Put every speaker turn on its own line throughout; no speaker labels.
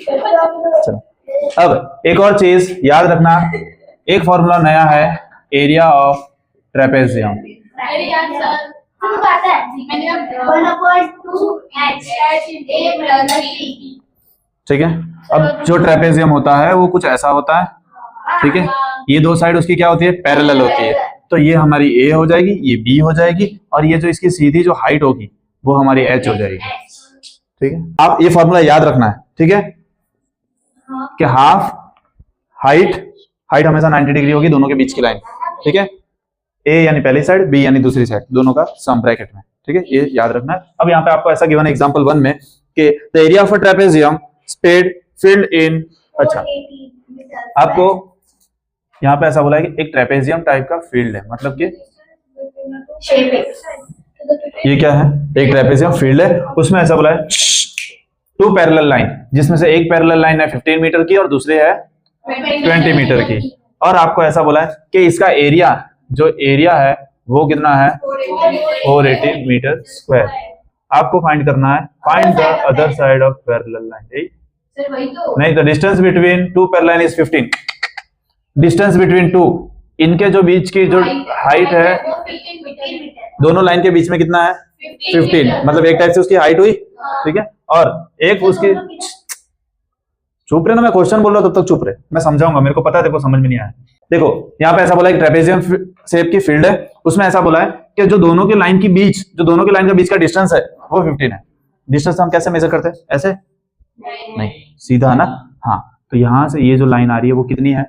चलो अब एक और चीज याद रखना, एक फॉर्मूला नया है, एरिया ऑफ ट्रेपेजियम। ठीक है, अब जो ट्रेपेजियम होता है वो कुछ ऐसा होता है, ठीक है, ये दो साइड उसकी क्या होती है, पैरेलल होती है, तो ये हमारी ए हो जाएगी, ये बी हो जाएगी, और ये जो इसकी सीधी जो हाइट होगी वो हमारी एच हो जाएगी। ठीक है, आप ये फॉर्मूला याद रखना है, ठीक है, कि हाफ हाइट हमेशा 90 डिग्री होगी दोनों के बीच की लाइन, ठीक है, ए यानी पहली साइड, बी यानी दूसरी साइड, दोनों का सम ब्रैकेट में, ठीक है, ये याद रखना है। अब यहाँ पे आपको ऐसा गिवन है एग्जांपल 1 में कि the area of a trapezium spade filled in, अच्छा आपको यहाँ पे ऐसा बोला है कि एक ट्रेपेजियम टाइप का फील्ड है, मतलब कि ये क्या है, एक ट्रेपेजियम फील्ड है, उसमें ऐसा बोला है 2 पैरेलल लाइन, जिसमें से एक पैरेलल लाइन है 15 मीटर की और दूसरी है 20 मीटर की, और आपको ऐसा बोला है कि इसका एरिया, जो एरिया है वो कितना है 480 मीटर स्क्वायर। आपको फाइंड करना है, find the other side of parallel line, नहीं, the distance between 2 parallel line is 15, distance between 2, इनके जो बीच की जो हाइट है दोनों लाइन के बीच में कितना है 15, मतलब एक टाइप से उसकी हाइट हुई, ठीक है, और एक उसकी, चुप रहे ना, मैं क्वेश्चन बोल रहा हूं तब तक चुप रहे, मैं समझाऊंगा, मेरे को पता है तेरे को समझ में नहीं आया। देखो यहाँ पे ऐसा बोला है कि ट्रेपेजियम शेप की फील्ड है, उसमें ऐसा बोला है कि जो दोनों के लाइन की बीच, जो दोनों के लाइन के बीच का डिस्टेंस है वो 15 है। डिस्टेंस हम कैसे मेजर करते हैं, ऐसे नहीं, सीधा ना, हाँ, तो यहां से ये जो लाइन आ रही है वो कितनी है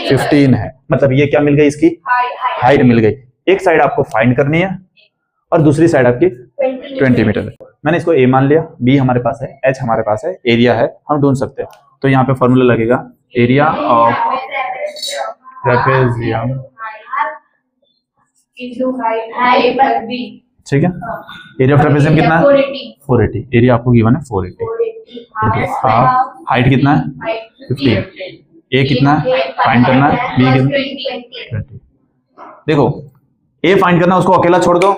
15 है, मतलब ये क्या मिल गई, इसकी हाइट मिल गई। एक साइड आपको फाइंड करनी है और दूसरी साइड आपकी 20 मीटर है। मैंने इसको ए मान लिया, बी हमारे पास है, एच हमारे पास है, एरिया है, हम ढूंढ सकते हैं, तो यहाँ पे फॉर्मूला लगेगा एरिया ऑफ ट्रेपेजियम, ठीक है, एरिया ऑफ ट्रेपेजियम कितना है 480, एरिया आपको गिवन है 480, हाइट कितना है 15, ए कितना है फाइंड करना है, बी कितना 20। देखो ए फाइंड करना, उसको अकेला छोड़ दो,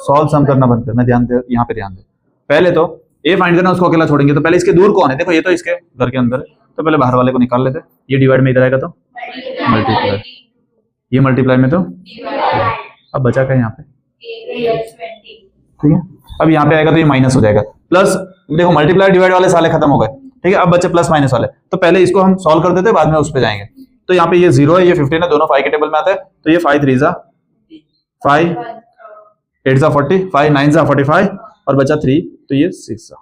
सॉल्व सम करना बंद करना, ध्यान दे, यहाँ पे ध्यान दे, पहले तो ए फाइंड करना, उसको अकेला छोड़ेंगे तो पहले इसके दूर कौन है, देखो ये तो इसके घर के अंदर है, तो पहले बाहर वाले को निकाल लेते, ये डिवाइड में इधर आएगा तो मल्टीप्लाई, ये मल्टीप्लाई में तो, अब बचा क्या यहाँ पे, ठीक है, अब यहाँ पे आएगा तो ये माइनस हो जाएगा, प्लस, देखो मल्टीप्लाई डिवाइड वाले साले खत्म हो गए, ठीक है, अब बच्चे प्लस माइनस वाले, तो पहले इसको हम सॉल्व कर देते, बाद में उस पे जाएंगे। तो यहाँ पे ये 0 है, ये 15 है, दोनों 5 के टेबल में आते हैं, तो ये 5 3 जा 5, 8 जा 40, 5 9 जा 45 और बचा 3, तो ये 6 जा,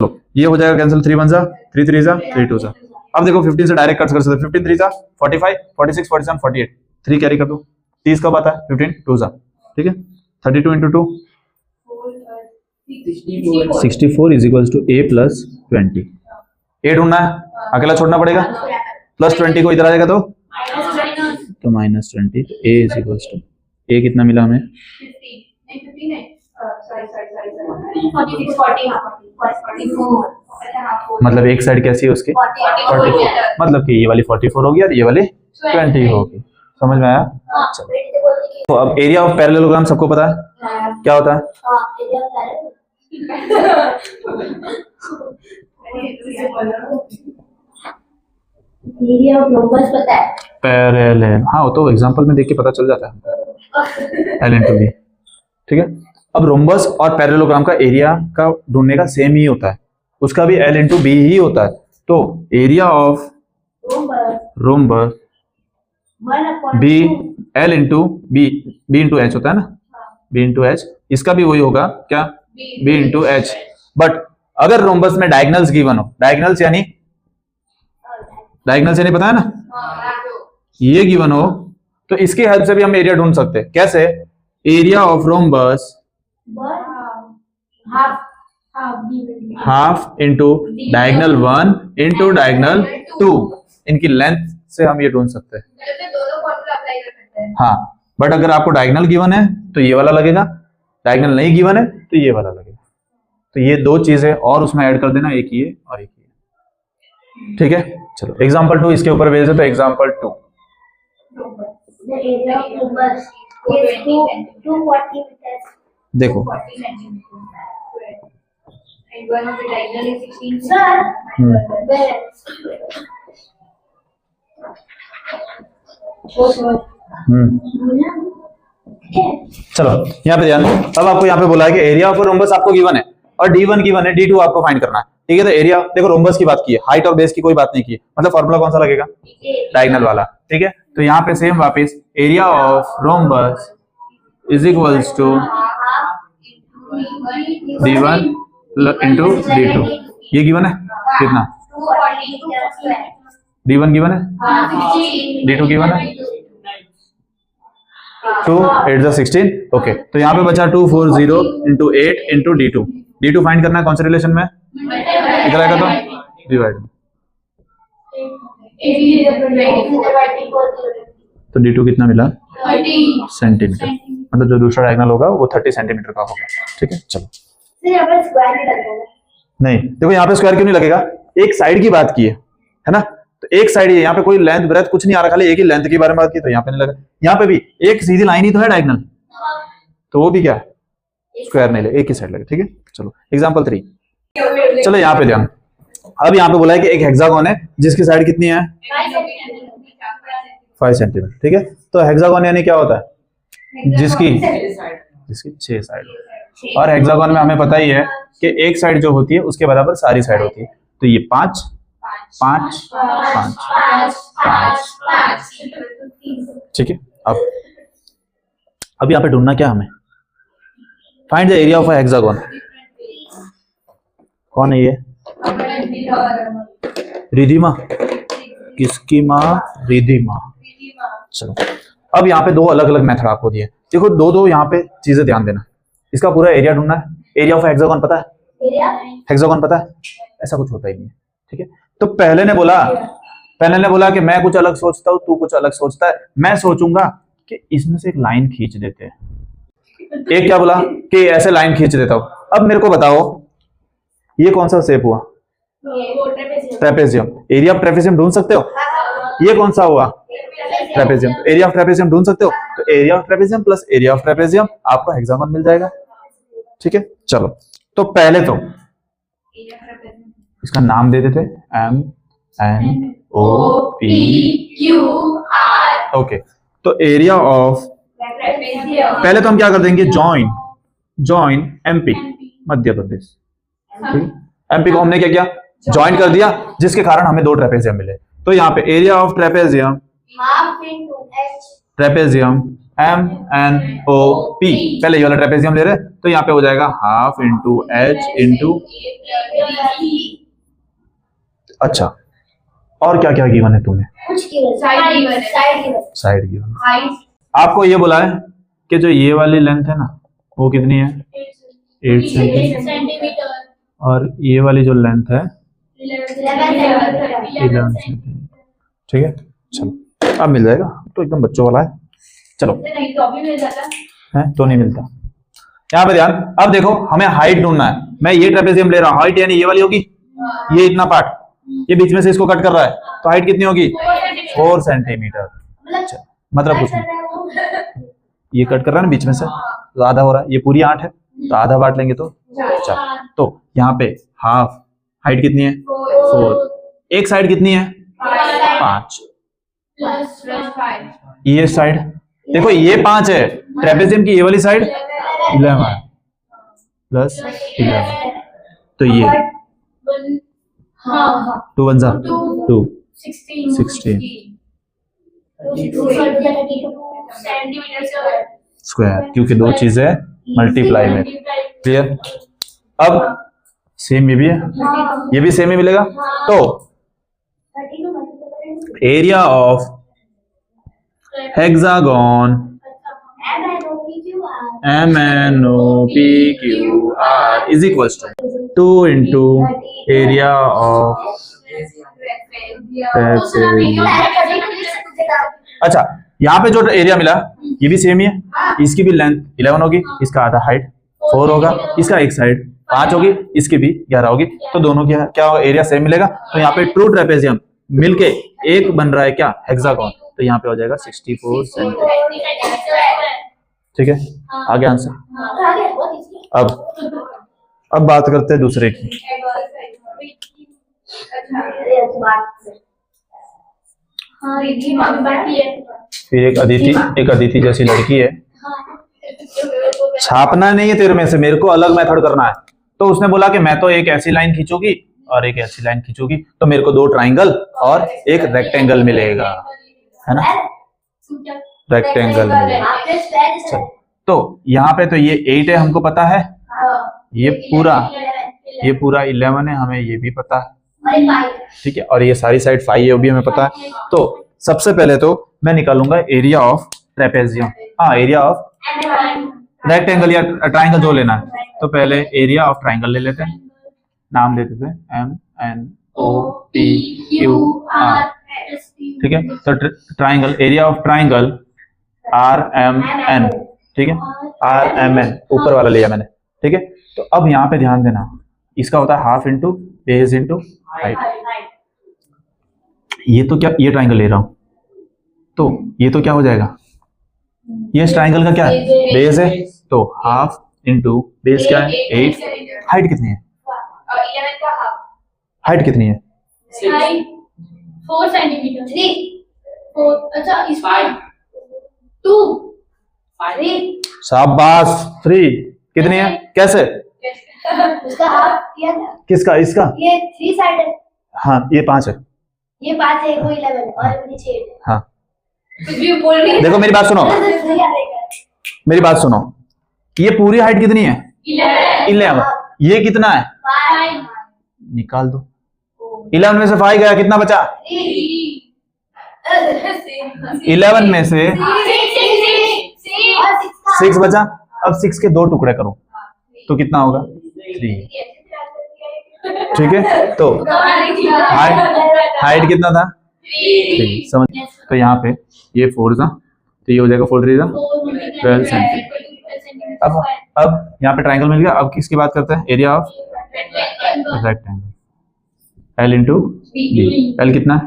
तो ये हो जाएगा कैंसिल, 3 1 जा 3 3 जा 3 2 जा। अब देखो 15 से डायरेक्ट कट कर सकते, 15 3 जा 45, 46 47 48, 3 कैरी कर दो, 30 कब आता है 15 2 जा, ठीक है, 32 into 2 64 is equal to a plus 20, a ढूंढना है, अकेला छोड़ना पड़ेगा, प्लस 20 को इधर आ जाएगा तो माइनस 20, तो a इज इक्वल टू, ए कितना मिला हमें 44, मतलब एक साइड कैसी है उसकी 44, मतलब कि ये वाली 44 होगी और ये वाली 20 होगी, समझ में आया। चलो तो अब एरिया ऑफ पैरेललोग्राम सबको पता है क्या होता है,
एरिया ऑफ रोम्बस पता है,
पैरेलल, हाँ वो तो एग्जांपल में देख के पता चल जाता है, एल इनटू बी, ठीक है। अब रोम्बस और पैरेललोग्राम का एरिया का ढूंढने का सेम ही होता है, उसका भी एल इनटू बी ही होता है, तो area of rhombus B L into B, B into H होता है ना, बी इंटू एच, इसका भी वही होगा क्या, बी इंटू एच, बट अगर रोम्बस में डायगोनल्स गिवन हो, डायगोनल्स यानी पता है ना, ये गिवन हो, तो इसकी हेल्प से भी हम एरिया ढूंढ सकते हैं, कैसे, area of rhombus half into diagonal 1 into diagonal 2, इनकी लेंथ से हम ये ढूंढ सकते हैं, हाँ, बट अगर आपको डायगोनल गिवन है तो ये वाला लगेगा, डायगोनल नहीं गिवन है तो ये वाला लगेगा, तो ये दो चीजें और उसमें ऐड कर देना, एक ये और एक ये, ठीक है। चलो एग्जांपल 2 इसके ऊपर भेज दो, तो एग्जांपल 2 देखो
And one of the diagonal is 16. Sir. Where?
चलो यहाँ पे ध्यान दो। अब आपको यहाँ पे बोला है कि एरिया ऑफ रोम्बस आपको गिवन है और D1 गिवन है, D2 आपको फाइंड करना है। ठीक है, तो एरिया देखो रोम्बस की बात की है, हाइट और बेस की कोई बात नहीं की है, मतलब फॉर्मूला कौन सा लगेगा, डायगोनल वाला। ठीक है, तो यहाँ पे सेम वापस area of rhombus is equals to D1 into D2। ये गिवन है कितना, D1 गिवन है, D2 गिवन है, 2 8 जा 16। ओके, तो यहाँ पे बचा 240 into 8 into D2। D2 find करना है कौन से रिलेशन में, इधर आएगा तो डिवाइड, तो D2 कितना मिला, सेंटीमीटर, मतलब जो दूसरा डायगोनल होगा वो 30 सेंटीमीटर का होगा। ठीक है, चलो नहीं देखो यहाँ पे स्क्वायर क्यों नहीं लगेगा, एक साइड की बात की है ना, तो एक साइड है, यहाँ पे कोई लेंथ ब्रेथ कुछ नहीं आ रहा, खाली एक ही लेंथ के बारे में बात की, तो यहाँ पे नहीं लगा। यहाँ पे भी एक सीधी लाइन ही तो है डायगोनल, तो वो भी क्या स्क्वायर नहीं लगे, एक ही साइड लगे। ठीक है, चलो एग्जांपल 3। चलो यहाँ पे ध्यान, अब यहाँ पे बोला है कि एक हेक्सागोन है जिसकी साइड कितनी है 5 सेंटीमीटर। ठीक है, तो हेक्सागोन यानी क्या होता है, जिसकी 6 साइड, और हेक्सागोन में हमें पता ही है कि एक साइड जो होती है उसके बराबर सारी साइड होती है, तो ये 5 5 5 5। ठीक है, अब यहाँ पे ढूंढना क्या हमें, find the area of a hexagon. कौन है ये, रिधिमा, किसकी माँ, रिधिमा। चलो अब यहाँ पे दो अलग अलग मेथड आपको दिए, देखो दो यहाँ पे चीजें ध्यान देना, इसका पूरा एरिया ढूंढना है, एरिया ऑफ हेक्सागोन पता है, हेक्सागोन पता है, ऐसा कुछ होता ही नहीं है। ठीक है, तो पहले ने बोला कि मैं कुछ अलग सोचता हूं, तू कुछ अलग सोचता है, मैं सोचूंगा कि इसमें से एक लाइन खींच देते हैं, एक क्या बोला कि ऐसे लाइन खींच देता हूं। अब मेरे को बताओ ये कौन सा शेप हुआ, ट्रेपेजियम, एरिया ऑफ ट्रेपेजियम ढूंढ सकते हो, ये कौन सा हुआ ट्रेपेजियम, एरिया ऑफ ट्रेपेजियम ढूंढ सकते हो, तो area of trapezium plus area of trapezium आपको हेक्सागोन मिल जाएगा। ठीक है, चलो तो पहले तो इसका नाम दे देते MNOP। ओके, तो एरिया ऑफ, पहले तो हम क्या कर देंगे, join MP Madhya Pradesh. MP को हमने क्या किया, ज्वाइन कर दिया, जिसके कारण हमें दो ट्रेपेजियम मिले। तो यहाँ पे एरिया ऑफ ट्रेपेजियम MNOP, पहले ये वाला ट्रेपेजियम ले रहे, तो यहाँ पे हो जाएगा हाफ इंटू H इंटू, अच्छा और क्या क्या गिवन है तुम्हें, साइड गिवन। आपको ये बोला है कि जो ये वाली लेंथ है ना वो कितनी है 8 सेंटीमीटर, और ये वाली जो लेंथ है 11 सेंटीमीटर। ठीक है, चलो अब मिल जाएगा, तो एकदम बच्चों वाला है। चलो है तो नहीं मिलता, यहाँ पे ध्यान, अब देखो हमें हाइट ढूंढना है, मैं ये ट्रेपेजियम ले रहा हूँ, हाइट यानी ये वाली होगी, ये इतना पार्ट, ये बीच में से इसको कट कर रहा है, तो हाइट कितनी होगी 4 सेंटीमीटर। मतलब कुछ नहीं, ये कट कर रहा है ना बीच में से, तो आधा हो रहा है, ये पूरी 8 है तो आधा बांट लेंगे तो 4, तो यहाँ पे हाफ, हाइट कितनी है 4, एक साइड कितनी है 5, ये साइड देखो ये 5 है, ट्रेपेजियम की ये वाली साइड 11 प्लस 11, तो ये 2 1 जा 2 16 स्क्वायर, क्योंकि दो चीजें मल्टीप्लाई में। क्लियर, अब सेम ये भी है, ये भी सेम ही मिलेगा, तो area of hexagon MNOPQR is equal to 2 into area of, अच्छा यहाँ पे जो एरिया मिला ये भी सेम ही है, इसकी भी लेंथ 11 होगी, इसका आधा हाइट 4 होगा, इसका एक साइड 5 होगी, इसकी भी 11 होगी, तो दोनों की क्या एरिया सेम मिलेगा। तो यहाँ पे ट्रू ट्रेपेजियम मिलके एक बन रहा है क्या हेक्सागोन, तो यहाँ पे हो जाएगा 64 सेंटीमीटर। ठीक है, आगे आंसर। अब अब बात करते हैं दूसरे की।
हाँ रिद्धि माँ भी बाकी है।
फिर एक अदिति जैसी लड़की है, छापना नहीं है तेरे में से, मेरे को अलग मेथड करना है। तो उसने बोला कि मैं तो एक ऐसी लाइन खींचूंगी और एक ऐसी लाइन खींचूंगी, तो मेरे को 2 ट्राइंगल और एक रेक्टेंगल मिलेगा, है ना, रेक्टेंगल मिलेगा। चल, तो यहाँ पे तो ये 8 है, हमको पता है, ये पूरा 11 है, हमें ये भी पता है, ठीक है, और ये सारी साइड 5 है, वो भी हमें पता है। तो सबसे पहले तो मैं निकालूंगा एरिया ऑफ ट्रेपेजियम, हाँ एरिया ऑफ रेक्टेंगल या ट्राइंगल जो लेना है। तो पहले एरिया ऑफ ट्राइंगल ले लेते हैं, नाम देते थे MNOTQR, ठीक है। तो triangle, area of triangle RMN, ठीक है, RMN ऊपर वाला लिया मैंने, ठीक है। तो अब यहाँ पे ध्यान देना, इसका होता है half into base into height. ये तो क्या, ये ट्राइंगल ले रहा हूं, तो ये तो क्या हो जाएगा, ये इस ट्राइंगल का क्या है, बेस है, तो हाफ इंटू बेस क्या है 8। हाइट कितनी है, हाइट कितनी है,
4 सेंटीमीटर। 4 अच्छा इस 2
शाबाश 3 कितनी है, कैसे,
उसका हाफ किया था,
किसका, इसका,
ये 3 साइड है,
हाँ ये 5 है,
ये 5 है, वो 11 और ये 6 है।
हाँ
कुछ भी बोल रही है।
देखो मेरी बात सुनो, मेरी बात सुनो, ये पूरी हाइट कितनी है 11, ये कितना है,
5
निकाल दो, 11 में से 5 गया, कितना बचा, 11 में से 6 बचा। अब 6 के 2 टुकड़े करो तो कितना होगा 3, ठीक है। तो हाइट कितना था 3, समझ। तो यहाँ पे ये 4 था, तो ये हो जाएगा 4 3 12 सेंटीमीटर। अब यहाँ पे ट्राइंगल मिल गया। अब किसकी बात करते हैं, area of rectangle, L into B. L कितना है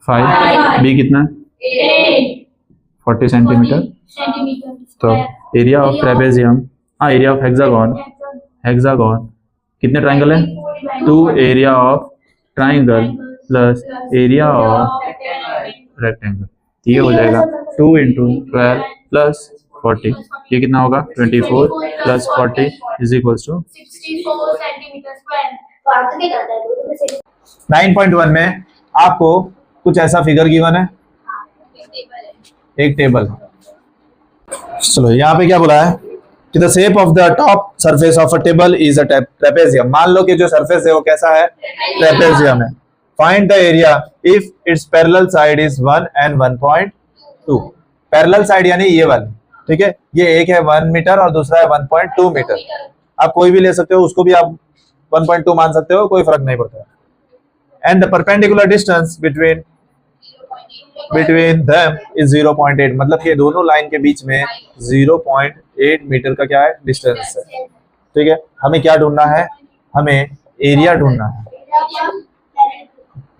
5, बी कितना है 40 सेंटीमीटर। तो एरिया ऑफ ट्रेपेजियम, हाँ एरिया ऑफ हेक्सागोन, हेक्सागोन कितने ट्राइंगल है 2, area of triangle plus area of rectangle, ये हो जाएगा 2 इंटू 12 प्लस 40, ये कितना होगा 24 plus 40 is equals to
64 centimetre square.
9.1 में आपको कुछ ऐसा फिगर गिवन है, एक टेबल। चलो यहाँ पे क्या बोला है कि the shape of the top surface of a table is a trapezium. मान लो कि जो सरफेस है वो कैसा है, ट्रेपेजियम है। Find the area if it's parallel side is 1 and 1.2। Parallel side यानी ये वाली, ठीक है, ये एक है 1 मीटर और दूसरा है 1.2 मीटर। आप कोई भी ले सकते हो, उसको भी आप 1.2 मान सकते हो, कोई फर्क नहीं पड़ता। And the perpendicular distance between them is 0.8, मतलब ये दोनों लाइन के बीच में 0.8 मीटर का क्या है, डिस्टेंस है, ठीक है। हमें क्या ढूंढना है, हमें एरिया ढूंढना है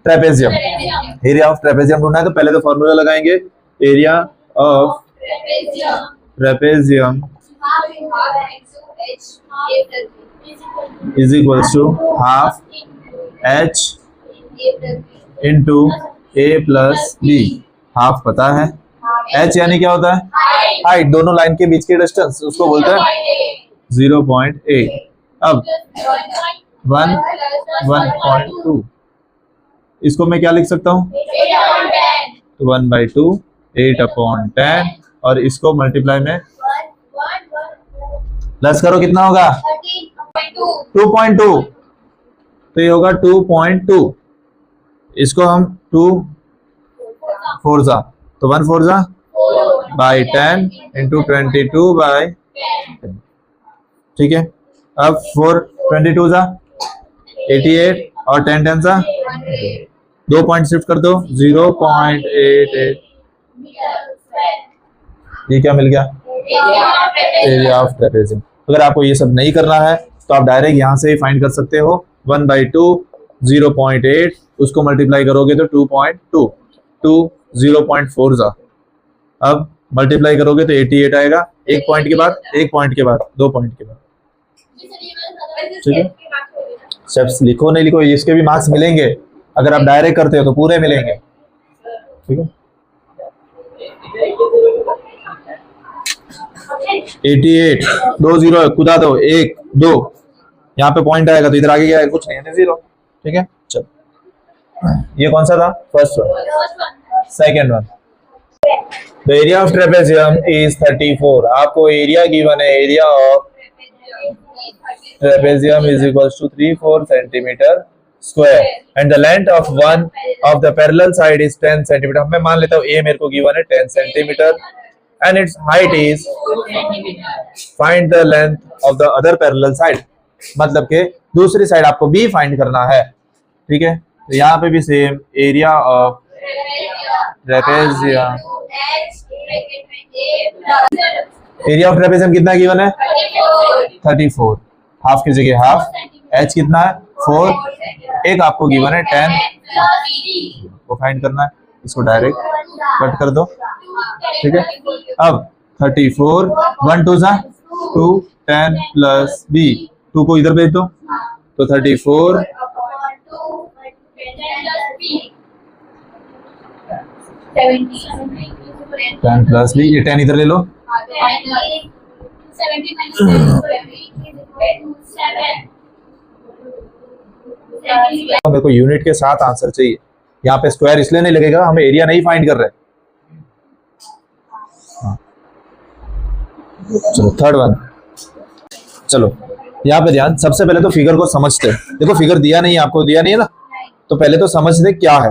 ट्रेपेजियम, एरिया ऑफ ट्रेपेजियम ढूंढना है। तो पहले तो फॉर्मूला लगाएंगे, area of trapezium is equals to half h into a plus b। Half पता है, h यानी क्या होता है हाइट, दोनों लाइन के बीच की डिस्टेंस, उसको बोलते हैं 0.8। अब 1.2, इसको मैं क्या लिख सकता हूँ, तो 1/2 8/10, और इसको मल्टीप्लाई में प्लस करो, कितना होगा 2.2, तो ये होगा 2.2। इसको हम 2 4 जा, तो 1 4 जा बाई 10 इंटू 22/10, ठीक है। अब 4 22 जा 88 और 10 10 जा 2 पॉइंट शिफ्ट कर दो 0.88, ये क्या मिल गया, एरिया ऑफ ट्रेपेजियम। अगर आपको ये सब नहीं करना है तो आप डायरेक्ट यहाँ से ही फाइंड कर सकते हो, 1/2 0.8, उसको मल्टीप्लाई करोगे तो 2.2, 2 0.4 जा, अब मल्टीप्लाई करोगे तो 88 आएगा, एक पॉइंट के बाद, एक पॉइंट के बाद, 2 पॉइंट के बाद, ठीक है, स्टेप्स लिखो नहीं लिखो इसके भी मार्क्स मिलेंगे, अगर आप डायरेक्ट करते हो तो पूरे मिलेंगे। ठीक है, 88 2 0 है, कूदा दो 1 2, यहाँ पे पॉइंट आएगा तो इधर आगे क्या है, कुछ नहीं है, 0। ठीक है, चलो ये कौन सा था, first one. Second one, the area of trapezium is 34। आपको एरिया गिवन है, area of trapezium is equals to 34 centimetre square and the length of one of the parallel side is 10 centimetre. मैं मान लेता हूँ ए मेरे को गिवन है 10 centimetre and it's height is, find the length of the other parallel side, मतलब के दूसरी साइड आपको बी फाइंड करना है। ठीक है, तो यहाँ पे भी same, area of trapezium, area of trapezium कितना गिवन है 34, हाफ की जगह हाफ, एच कितना है 4, एक आपको गिवन है 10, वो फाइंड करना है, इसको डायरेक्ट कट कर दो। ठीक है, अब 34 1 2 2 10 प्लस बी, 2 को इधर भेज दो तो 34 10 प्लस बी, ये 10 इधर ले लो, मेरे को यूनिट के साथ आंसर चाहिए, यहाँ पे स्क्वायर इसलिए नहीं लगेगा, हम एरिया नहीं फाइंड कर रहे। चलो थर्ड वन, चलो यहाँ पे ध्यान, सबसे पहले तो फिगर को समझते हैं। देखो फिगर दिया नहीं है, आपको दिया नहीं है ना, तो पहले तो समझते क्या है।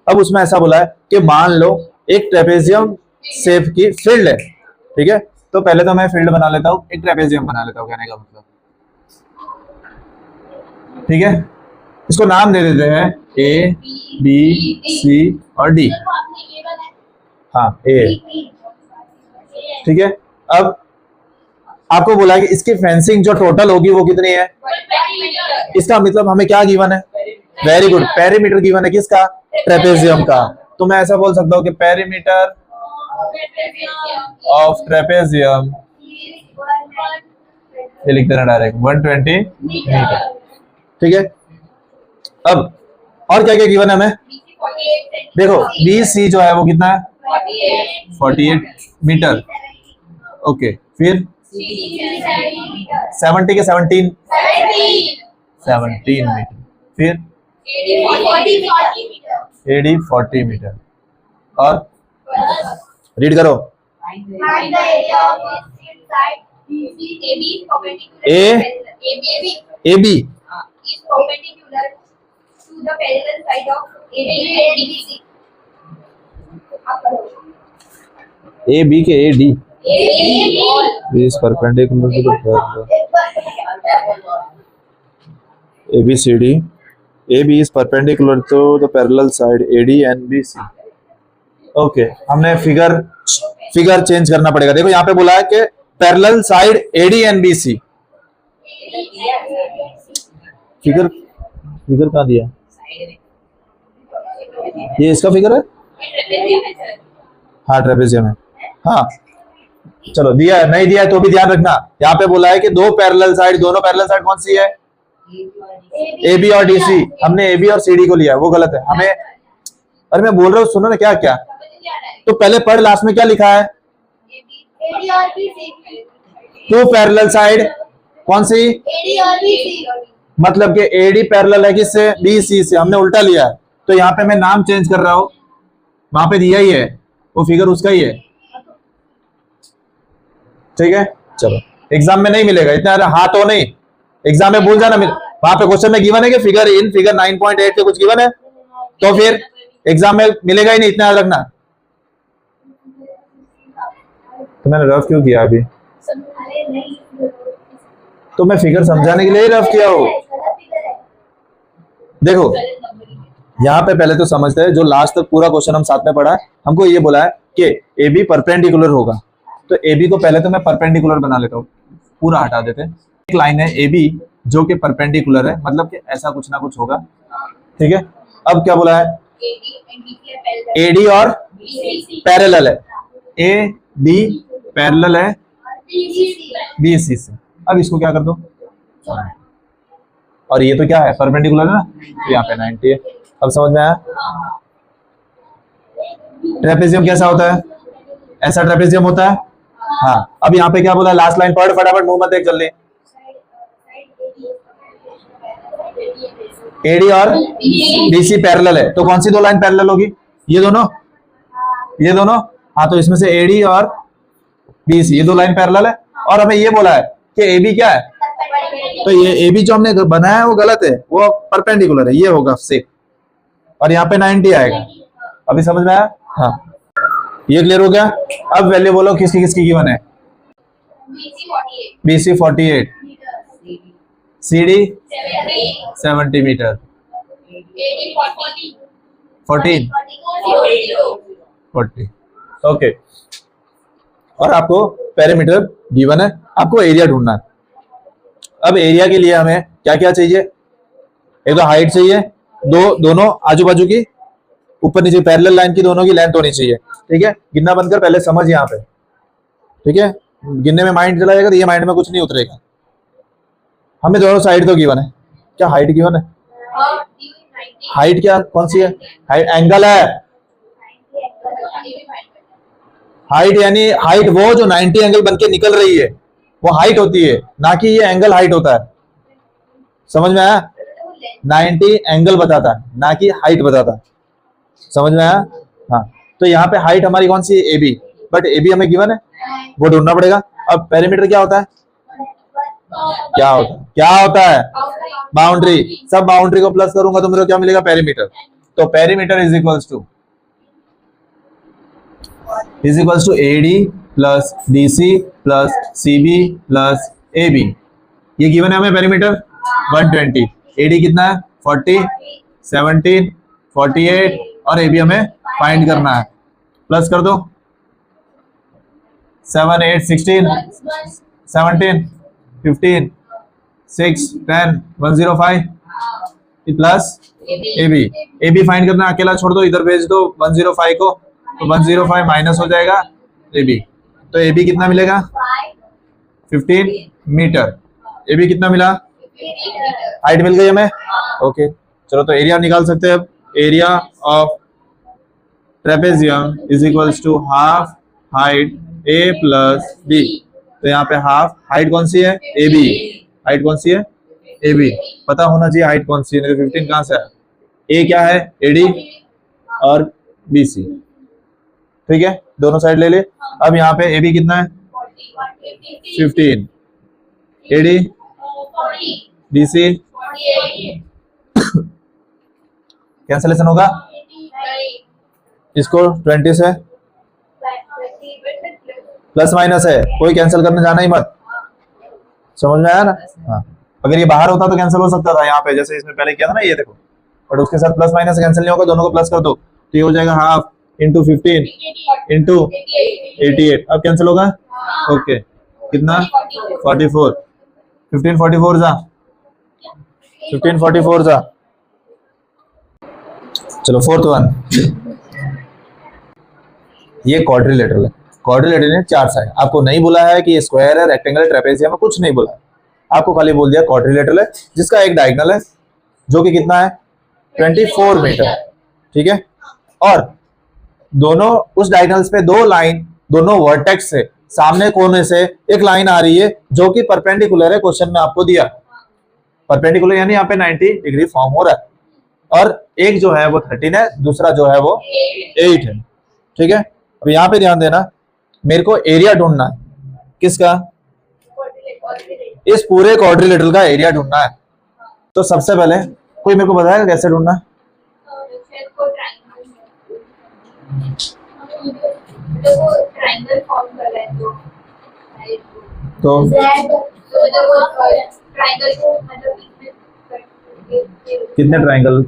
अब उसमें ऐसा बोला है कि मान लो एक ट्रेपेजियम शेप की फील्ड है। ठीक है, तो पहले तो मैं फील्ड बना लेता हूँ, एक ट्रेपेजियम बना लेता हूँ, कहने का मतलब। ठीक है, इसको नाम दे देते हैं ए बी सी और डी। हाँ ए, ठीक है। अब आपको बोला है कि इसकी फेंसिंग जो टोटल होगी वो कितनी है, इसका मतलब हमें क्या गिवन है, वेरी गुड, पेरीमीटर गिवन है किसका, ट्रेपेजियम का। तो मैं ऐसा बोल सकता हूँ कि पेरीमीटर ऑफ ट्रेपेजियम, ये लिख देना डायरेक्ट 120 मीटर। ठीक है, अब और क्या क्या गिवन है हमें, देखो बी सी जो है वो कितना है 48 मीटर। ओके, फिर 70 के 17 मीटर, फिर एडी 40 मीटर। और रीड करो, ए बी ए बी के A D is perpendicular to the parallel. ABCD, AB is perpendicular to the parallel side AD and BC. Okay, हमने फिगर चेंज करना पड़ेगा। देखो यहाँ पे बोला है कि parallel side AD and BC। Figure कहाँ दिया, ये इसका फिगर है, हाँ ट्रेपेजियम है। हाँ चलो, दिया है नहीं दिया है तो भी ध्यान रखना, यहाँ पे बोला है कि दो पैरेलल साइड, दोनों पैरेलल साइड कौन सी है, ए बी और डी सी। हमने ए बी और सी डी को लिया, वो गलत है हमें। अरे मैं बोल रहा हूँ सुनो ना, क्या क्या तो पहले पढ़, लास्ट में क्या लिखा है, टू पैरेलल साइड कौन सी, मतलब कि एडी पैरेलल है किससे, बी सी से, हमने उल्टा लिया है। तो यहाँ पे मैं नाम चेंज कर रहा हूँ, वहां पे दिया ही है, वो फिगर उसका ही है। ठीक है, चलो एग्जाम में नहीं मिलेगा इतना, हाँ तो नहीं, एग्जाम में भूल जाना, वहां पे क्वेश्चन में गिवन है कि फिगर इन फिगर 9.8 पे कुछ गिवन है, तो फिर एग्जाम में मिलेगा ही नहीं, इतना याद रखना। तो मैंने रफ क्यों किया अभी, तो मैं फिगर समझाने के लिए रफ किया हो। देखो यहाँ पे पहले तो समझते हैं, जो लास्ट तक पूरा क्वेश्चन हम साथ में पढ़ा है, हमको ये बोला है कि ए बी परपेंडिकुलर होगा, तो ए बी को पहले तो मैं परपेंडिकुलर बना लेता हूँ, पूरा हटा देते हैं। एक लाइन है ए बी जो कि परपेंडिकुलर है, मतलब कि ऐसा कुछ ना कुछ होगा। ठीक है, अब क्या बोला है, ए डी और पैरेलल है, ए डी पैरेलल है बी सी से। अब इसको क्या कर दो, और ये तो क्या है, परपेंडिकुलर है ना, तो यहाँ पे 90 है। अब समझ में आया? ट्रेपेजियम कैसा होता है? ऐसा ट्रेपेजियम होता है। हाँ, अब यहाँ पे क्या बोला, लास्ट लाइन पढ़ फटाफट, मुंह मत देख जल्दी। एडी और बीसी पैरेलल है, तो कौन सी दो लाइन पैरेलल होगी? ये दोनों, ये दोनों। हाँ, तो इसमें से एडी और बीसी ये दो लाइन पैरेलल है। और हमें ये बोला है कि एबी क्या है, तो ये एबी जो हमने बनाया है वो गलत है, वो परपेंडिकुलर है, ये होगा से, और यहाँ पे 90 आएगा। अभी समझ में आया? हाँ, ये क्लियर हो गया। अब वैल्यू बोलो किसकी किसकी गिवन है? BC 48, CD 70 metre, 14 40, okay. और आपको पेरीमीटर गिवन है, आपको एरिया ढूंढना है। अब एरिया के लिए हमें क्या क्या चाहिए? एक तो हाइट चाहिए, दोनों आजू बाजू की ऊपर नीचे पैरेलल लाइन की दोनों की लेंथ होनी चाहिए। ठीक है, गिनना बंद कर, पहले समझ यहाँ पे। ठीक है, गिनने में माइंड चला जाएगा तो ये माइंड में कुछ नहीं उतरेगा। हमें दोनों साइड तो गिवन है। क्या हाइट गिवन है? हाइट क्या कौन सी है? हाइट एंगल है। हाइट यानी हाइट वो जो 90 एंगल बनके निकल रही है वो हाइट होती है, ना कि ये एंगल हाइट होता है। समझ में आया? 90 एंगल बताता है, ना कि हाइट बताता है। समझ में आया? हाँ, तो यहाँ पे हाइट हमारी कौन सी है? एबी, बट एबी हमें गिवन है, वो ढूंढना पड़ेगा। अब पेरीमीटर क्या होता है? क्या होता है? क्या होता है? बाउंड्री। सब बाउंड्री को प्लस करूंगा तो मेरे को क्या मिलेगा? पेरीमीटर। तो perimeter is equals to AD plus DC plus CB plus AB. ये गिवन है हमें पेरीमीटर 120। एडी कितना है? 40, 17, 48 और एबी हमें फाइंड करना है। प्लस कर दो, 7, 8, 16, 17, 15, 6, 10, 105 प्लस एबी। एबी फाइंड करना, अकेला छोड़ दो, इधर भेज दो 105 को, तो 105 माइनस हो जाएगा एबी। तो एबी कितना मिलेगा? 15 मीटर। एबी कितना मिला? हाइट मिल गई हमें। ओके, चलो तो एरिया निकाल सकते हैं अब। Area of trapezium is equals to half height A plus B. तो यहाँ पे हाफ हाइट कौन सी है? A B. हाइट कौन सी है? A B. पता होना चाहिए हाइट कौन सी है। 15 कहाँ से है? ए क्या है? एडी और बी सी। ठीक है, दोनों साइड ले ले। अब यहाँ पे ए बी कितना है? 15, एडी बी सी कैंसलेशन होगा, इसको 20 से प्लस माइनस है, कोई कैंसिल करने जाना ही मत। समझ में आया ना? हाँ, अगर ये बाहर होता तो कैंसिल हो सकता था यहाँ पे, जैसे इसमें पहले किया था ना, ये देखो। बट उसके साथ प्लस माइनस कैंसिल नहीं होगा, दोनों को प्लस कर दो तो ये हो जाएगा हाफ इंटू 15 इंटू 88। अब कैंसिल होगा। ओके, कितना? 44। 15 44 जा, 15 44 जा। चलो फोर्थ वन, ये क्वाड्रिलेटरल है। क्वाड्रिलेटरल ने 4 साइड। आपको नहीं बोला है कि ये स्क्वायर है, रेक्टेंगल है, ट्रेपेजियम है, कुछ नहीं बोला है। आपको खाली बोल दिया क्वाड्रिलेटरल है, जिसका एक डायगोनल है जो कि कितना है? 24 मीटर। ठीक है, और दोनों उस डायगोनल्स पे दो लाइन, दोनों वर्टेक्स से सामने कोने से एक लाइन आ रही है जो कि परपेंडिकुलर है। क्वेश्चन में आपको दिया परपेंडिकुलर यानी यहाँ पे 90 डिग्री फॉर्म हो रहा है, और एक जो है वो 13 है, दूसरा जो है वो 8 है। ठीक है, अब यहाँ पे ध्यान देना, मेरे को एरिया ढूंढना है। किसका? इस पूरे क्वाड्रिलेटरल का एरिया ढूंढना है। तो सबसे पहले कोई मेरे को बताएगा कैसे ढूंढना है? तो कितने ट्राइंगल?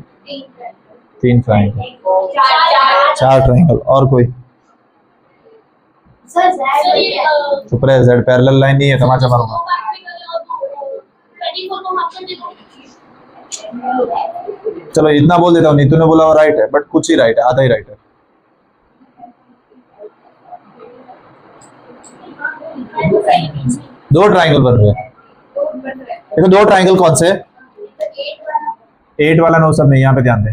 3 triangle, 4 triangle. और कोई? चुप रहे, जेड पैरेलल लाइन नहीं है, तमाचा मारूंगा। चलो इतना बोल देता हूँ, नीतू ने बोला वो राइट है, बट कुछ ही राइट है, आधा ही राइट है। दो ट्राइंगल बन रहे हैं। देखो दो ट्राइंगल कौन से, 8 वाला 9 सब नहीं, यहाँ पे ध्यान दें।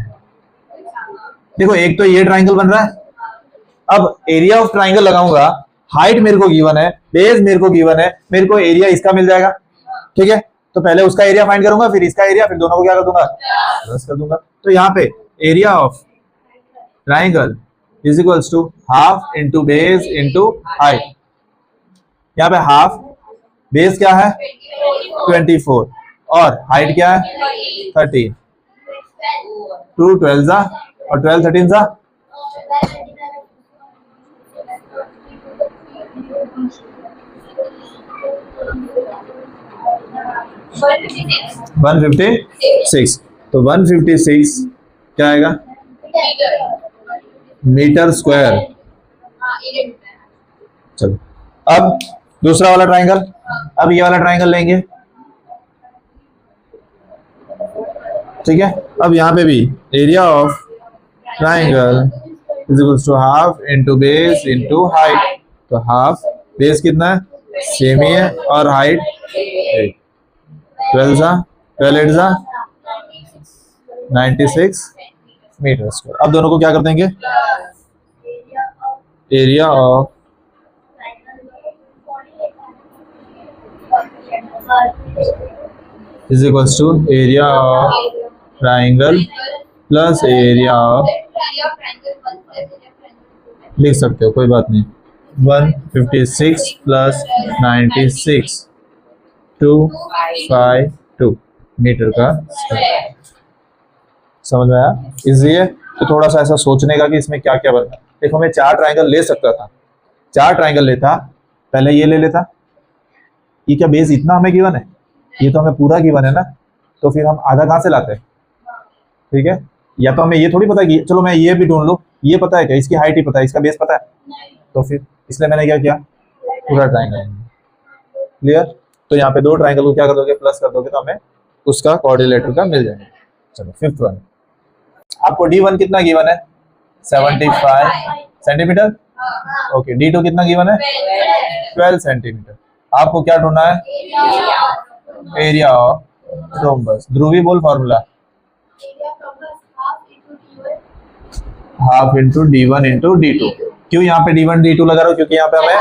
देखो एक तो ये ट्राइंगल बन रहा है, अब एरिया ऑफ ट्राइंगल लगाऊंगा, हाइट मेरे को गिवन है, बेस मेरे को गिवन है, मेरे को एरिया इसका मिल जाएगा, ठीक है। तो पहले उसका एरिया फाइंड करूंगा, फिर इसका एरिया, फिर दोनों को क्या कर दूंगा, प्लस कर दूंगा। तो यहाँ पे area of triangle is equals to half into base into height. यहाँ पे हाफ, बेस क्या है 24 और हाइट क्या है 13, 2 12 जा और 12 13 जा, 156। तो 156 क्या आएगा, मीटर स्क्वायर। चलो अब दूसरा वाला ट्राइंगल, अब ये वाला ट्राइंगल लेंगे, ठीक है। अब यहाँ पे भी area of triangle is equals to half into base into height. तो हाफ, बेस कितना है सेम ही है और हाइट 12 जा 12 8 जा 96 मीटर स्क्वायर। अब दोनों को क्या कर देंगे, area of is equals to area of triangle plus area of, लिख सकते हो कोई बात नहीं, 156 प्लस 96 252 मीटर का स्क्वायर। समझ में आया, इजी है। तो थोड़ा सा ऐसा सोचने का कि इसमें क्या क्या बनता है। देखो मैं 4 ट्राइंगल ले सकता था, 4 ट्राइंगल लेता, पहले ये ले लेता, ये क्या बेस इतना हमें गिवन है, ये तो हमें पूरा गिवन है ना, तो फिर हम आधा कहाँ से लाते हैं, ठीक है। या तो हमें ये थोड़ी पता कि चलो मैं ये भी ढूंढ लूँ, ये पता है क्या, इसकी हाइट ही पता है, इसका बेस पता है, तो फिर इसलिए मैंने क्या किया, पूरा ट्राइंगल। क्लियर। तो यहाँ पे 2 ट्राइंगल को क्या कर दोगे, प्लस कर दोगे, तो हमें उसका कोऑर्डिनेटर का मिल जाएगा। चलो 5th वन, आपको D1 कितना गिवन है 75 सेंटीमीटर, ओके। D2 कितना गिवन है 12 सेंटीमीटर। आपको क्या ढूंढना है, एरिया ऑफ रोम्बस। ध्रुवी बोल formula, half into D1 into D2। क्यों यहाँ पे D1 D2 लगा रहा हूँ, क्योंकि यहाँ पे हमें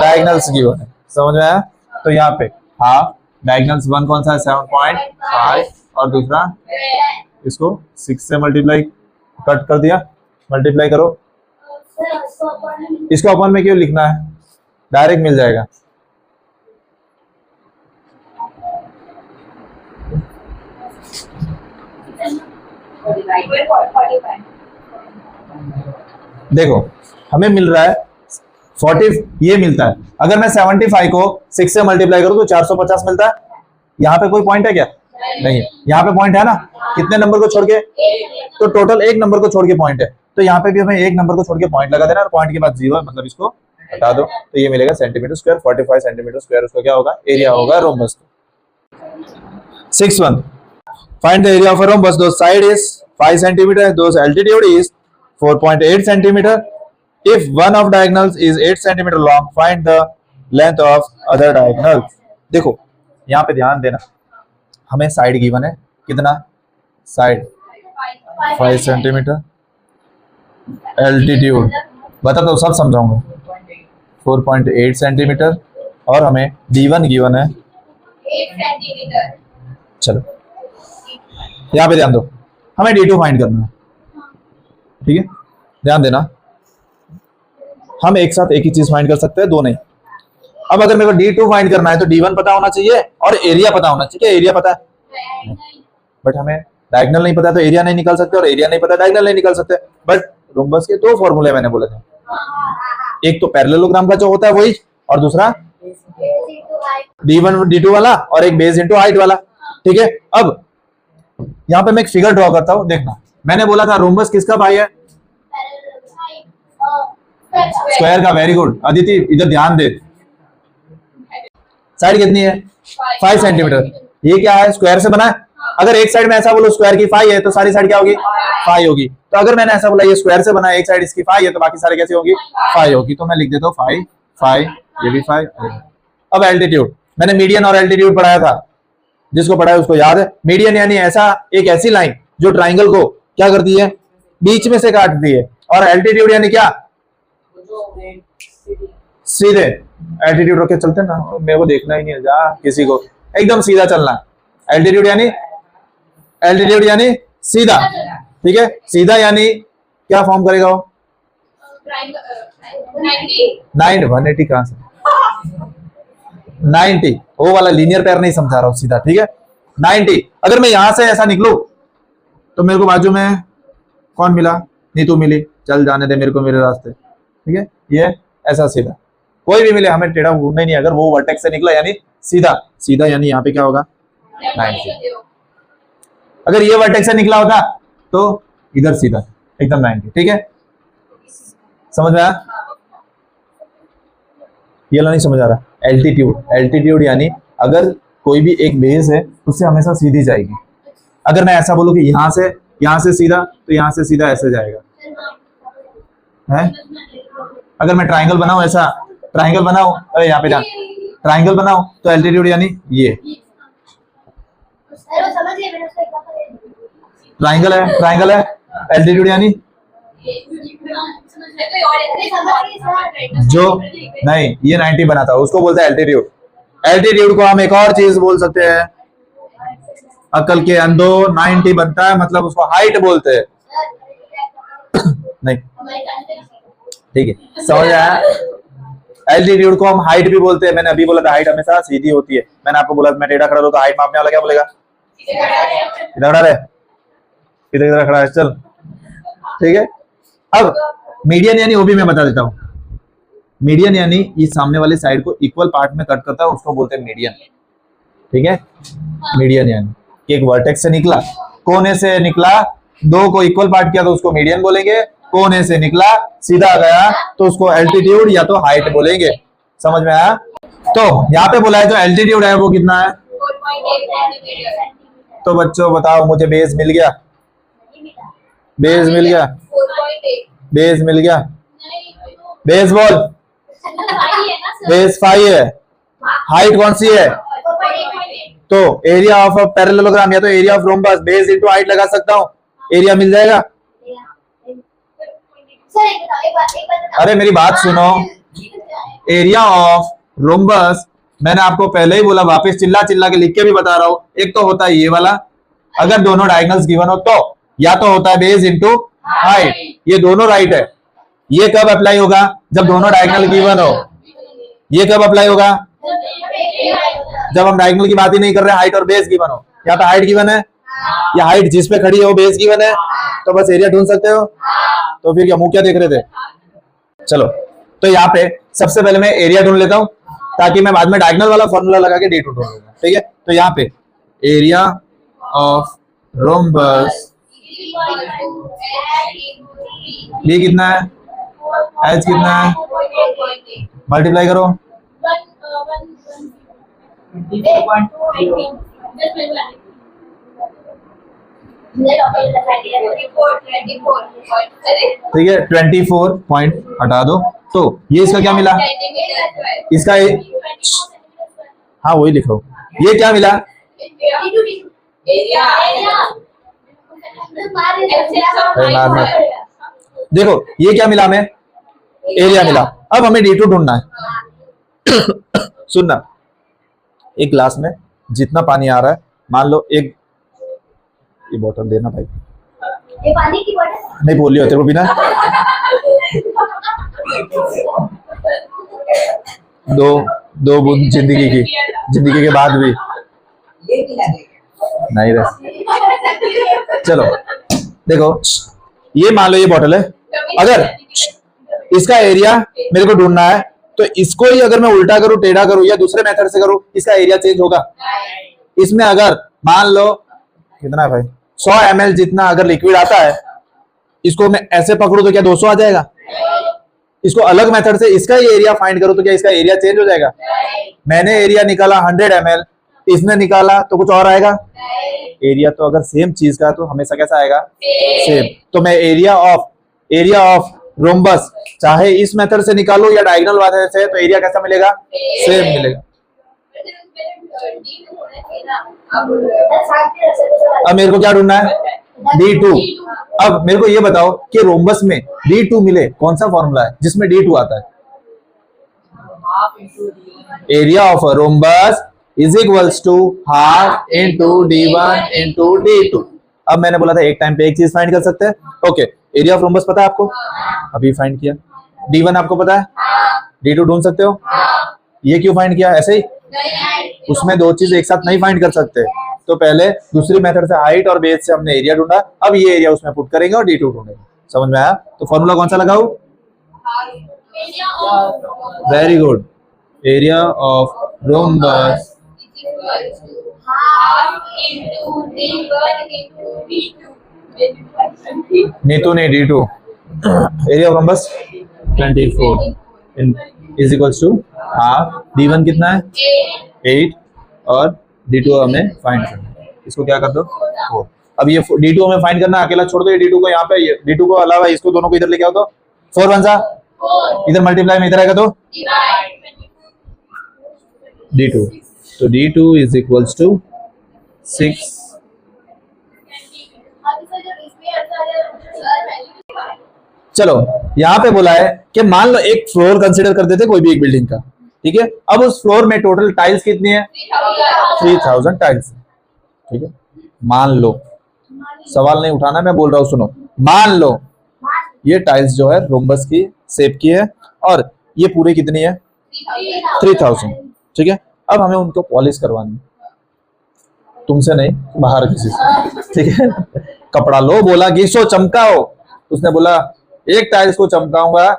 डायगनल्स गिवन है, समझ में आया। तो यहाँ पे हाफ, डायगनल्स 1 कौन सा है 7.5 और दूसरा इसको 6 से मल्टीप्लाई कट कर दिया, मल्टीप्लाई करो, इसको अपन में क्यों लिखना है, डायरेक्ट मिल जाएगा। देखो हमें मिल रहा है 40, ये मिलता है। अगर मैं 75 को 6 से मल्टीप्लाई करूं तो 450 मिलता है। यहाँ पे कोई पॉइंट है क्या, नहीं है। यहाँ पे पॉइंट है ना, कितने नंबर को छोड़ के, तो टोटल 1 नंबर को छोड़ के पॉइंट है, तो यहाँ पे भी हमें 1 नंबर को छोड़ के पॉइंट लगा देना, और पॉइंट के बाद 0 है, मतलब इसको हटा दो, तो ये मिलेगा सेंटीमीटर स्क्वायर। 45 सेंटीमीटर स्क्वायर उसका क्या होगा, एरिया होगा rhombus. 6th one, find the area of a rhombus whose side is 5 centimeter, whose altitude is 4.8 centimeter. If one of diagonals is 8 centimeter long, find the length of other diagonals. देखो यहाँ पे ध्यान देना, हमें side given है कितना, side 5 centimetre, altitude बता दो, सब समझाऊंगा, 4.8 सेंटीमीटर, और हमें D1 गिवन है
8 सेंटीमीटर।
चलो यहाँ पे ध्यान दो, हमें D2 फाइंड करना है, ठीक है। ध्यान देना, हम एक साथ एक ही चीज फाइंड कर सकते हैं, दो नहीं। अब अगर मेरे को D2 फाइंड करना है तो D1 पता होना चाहिए और एरिया पता होना चाहिए। एरिया पता है बट हमें डायगोनल नहीं पता, तो एरिया नहीं निकाल सकते, और एरिया नहीं पता डायगोनल नहीं निकाल सकते। बट रोम्बस के 2 फॉर्मूले मैंने बोले थे, एक तो पैरेललोग्राम का जो होता है वही, और दूसरा D1 D2 वाला, और एक बेस इंटू हाइट वाला, ठीक है। अब यहाँ पे मैं एक फिगर ड्रॉ करता हूँ, देखना, मैंने बोला था रोम्बस किसका भाई है, स्क्वायर का। वेरी गुड अदिति, इधर ध्यान दे, साइड कितनी है 5 सेंटीमीटर, ये क्या है स्क्वायर से बना है। अगर एक साइड में ऐसा बोलो स्क्वायर की 5 है तो सारी साइड क्या होगी 5 होगी। तो अगर मैंने ऐसा बोला ये स्क्वायर से बना है, एक साइड इसकी 5 है तो बाकी सारे कैसे होगी 5 होगी, तो मैं लिख देता हूँ 5 5, ये भी 5। अब एल्टीट्यूड, मैंने मीडियन और एल्टीट्यूड पढ़ाया था, जिसको पढ़ा है उसको याद है। मीडियन यानी ऐसा एक ऐसी लाइन जो ट्राइंगल को क्या करती है, बीच में से काटती है। और एल्टीट्यूड यानी क्या, सीधे एल्टीट्यूड रख के चलते ना, मेरे को देखना ही नहीं है जा किसी को, एकदम सीधा चलना। एल्टीट्यूड यानी सीधा, ठीक है। सीधा यानी क्या फॉर्म करेगा वो, 180 कहां से 90, वो वाला लीनियर पैर नहीं समझा रहा हूं, सीधा, ठीक है। 90 अगर मैं यहां से ऐसा निकलूं तो मेरे को बाजू में कौन मिला, नीतू मिली, चल जाने दे मेरे को मेरे रास्ते, ठीक है। ये ऐसा सीधा कोई भी मिले, हमें टेढ़ा घूमना ही नहीं। अगर वो वर्टेक्स से निकला यानी सीधा, सीधा यानी यहाँ पे क्या होगा 90। अगर ये वर्टेक्स से निकला होता तो इधर सीधा एकदम 90, ठीक है। समझ में आया, ये नहीं समझ आ रहा। एल्टीट्यूड यानी अगर कोई भी एक बेस है उससे हमेशा सीधी जाएगी। अगर मैं ऐसा बोलूं कि यहां से सीधा, तो यहां से सीधा ऐसे जाएगा है। अगर मैं ट्राइंगल बनाऊं, ऐसा ट्राइंगल बनाऊं, अरे यहाँ पे जा, ट्राइंगल बनाऊं तो एल्टीट्यूड यानी ये ट्राइंगल है, एल्टीट्यूड यानी जो नहीं, ये 90 बनाता है उसको बोलते हैं एल्टीट्यूड। एल्टीट्यूड को हम एक और चीज बोल सकते हैं, अकल के अंधो 90 बनता है, मतलब उसको हाइट बोलते हैं। नहीं, ठीक है, समझ आया। एल्टीट्यूड को हम हाइट भी बोलते हैं। मैंने अभी बोला था हाइट हमेशा सीधी होती है। मैंने आपको बोला मैं टेढ़ा खड़ा हूं तो हाइट मापने वाला क्या बोलेगा, इधर खड़ा रहे, इधर खड़ा है, चल, ठीक है। अब मीडियन यानी वो भी मैं बता देता हूं। मीडियन यानी ये सामने वाले साइड को इक्वल पार्ट में कट करता है, उसको बोलते हैं मीडियन, ठीक है। मीडियन यानी एक वर्टेक्स से निकला, कोने से निकला, दो को इक्वल पार्ट किया तो उसको मीडियन बोलेंगे। कोने से निकला सीधा गया तो उसको एल्टीट्यूड या तो हाइट बोलेंगे। समझ में आया। तो यहाँ पे बोला है जो एल्टीट्यूड है वो कितना है, तो बच्चों बताओ मुझे, बेस मिल गया, बेस मिल गया, बेस मिल गया, बेस बोल, बेस 5 है। हाइट कौन सी है, तो एरिया ऑफ पैरेललोग्राम या तो area of rhombus, base into height लगा सकता हूँ, एरिया मिल जाएगा। अरे मेरी बात सुनो, एरिया ऑफ रोम्बस मैंने आपको पहले ही बोला, वापस चिल्ला चिल्ला के लिख के भी बता रहा हूं। एक तो होता है ये वाला, अगर दोनों डायगोनल्स गिवन हो तो, या तो होता है बेस इनटू हाइट, ये दोनों राइट है। ये कब अप्लाई होगा, जब दोनों डायगोनल गिवन हो। ये कब अप्लाई होगा, जब हम डायगोनल की बात ही नहीं कर रहे, हाइट और बेस गिवन हो। या तो हाइट गिवन है, या हाइट जिस पे खड़ी है वो बेस गिवन है, तो बस एरिया ढूंढ सकते हो। तो फिर क्या मुंह क्या देख रहे थे। चलो, तो यहाँ पे सबसे पहले मैं एरिया ढूंढ लेता हूं ताकि मैं बाद में डायगोनल वाला फॉर्मूला लगा के D2 ढूंढ लूंगा, ठीक है। तो यहाँ पे एरिया ऑफ रोम्बस B कितना है, H कितना है, मल्टीप्लाई करो, ठीक है। 24 पॉइंट हटा दो, तो ये इसका क्या मिला, इसका हाँ वही लिख लो। ये क्या मिला, देखो ये क्या मिला हमें, एरिया मिला। अब हमें D2 ढूंढना है। सुनना, एक ग्लास में जितना पानी आ रहा है, मान लो एक, ये बोतल देना भाई,
ये पानी की बोतल
नहीं बोली होते वो बिना, दो बूंद जिंदगी के बाद भी नहीं रह। चलो देखो, ये मान लो ये बोतल है, अगर इसका एरिया मेरे को ढूंढना है तो इसको ही अगर मैं उल्टा करूं, टेढ़ा करूं या दूसरे मेथड से करूं, इसका एरिया चेंज होगा। इसमें अगर मान लो कितना है भाई, 100 ml जितना अगर लिक्विड आता है, इसको मैं ऐसे पकड़ू तो क्या 200 आ जाएगा। इसको अलग मेथड से इसका ही एरिया फाइंड करो तो क्या इसका एरिया चेंज हो जाएगा। मैंने एरिया निकाला 100 ml, इसने निकाला तो कुछ और आएगा। एरिया तो अगर सेम चीज का तो हमेशा कैसा आएगा, सेम। तो मैं एरिया ऑफ रोम्बस चाहे इस मेथड से निकालो या डायगोनल वाले से, तो एरिया कैसा मिलेगा, सेम मिलेगा। अब मेरे को क्या ढूंढना है? D2। अब मेरे को ये बताओ कि रोम्बस में D2 मिले, कौन सा फॉर्मूला है जिसमें D2 आता है? Area of a rhombus is equals to half into D1 into D2। अब मैंने बोला था एक टाइम पे एक चीज फाइंड कर सकते हैं। ओके, एरिया ऑफ रोम्बस पता है आपको? अभी फाइंड किया। D1 आपको पता है? D2 ढूंढ सकते हो? ये क्यों फाइंड किया? ऐसे ही उसमें दो चीज एक साथ नहीं फाइंड कर सकते, तो पहले दूसरी मेथड से हाइट और बेस से हमने एरिया ढूंढा, अब ये एरिया उसमें पुट करेंगे और D2 ढूंढेंगे। समझ में आया? तो फॉर्मूला कौन सा लगाऊं? Very good, area of rhombus Neetu ने D2, area of rhombus 24 is equals to half. D1 कितना है? 8 और D2 हमें फाइंड करना है। इसको क्या कर दो? 4। अब ये D2 हमें फाइंड करना है, अकेला छोड़ दो ये D2 को यहाँ पे, D2 को अलावा इसको दोनों को इधर लेके आओ तो 4 1 सा इधर मल्टीप्लाई में इधर आएगा तो D2, तो D2 इज इक्वल्स टू 6। चलो यहाँ पे बोला है कि मान लो एक फ्लोर कंसीडर कर देते कोई भी एक बिल्डिंग का, ठीक है। अब उस फ्लोर में टोटल टाइल्स कितनी है? 3000 टाइल्स, ठीक है। मान लो, सवाल नहीं उठाना, मैं बोल रहा हूँ, सुनो। मान लो ये टाइल्स जो है रोम्बस की शेप की है और ये पूरे कितनी है? 3000, ठीक है। अब हमें उनको पॉलिश करवानी है, तुमसे नहीं, बाहर किसी से, ठीक है। कपड़ा लो, बोला घिसो चमकाओ, उसने बोला एक टाइल्स को चमकाऊंगा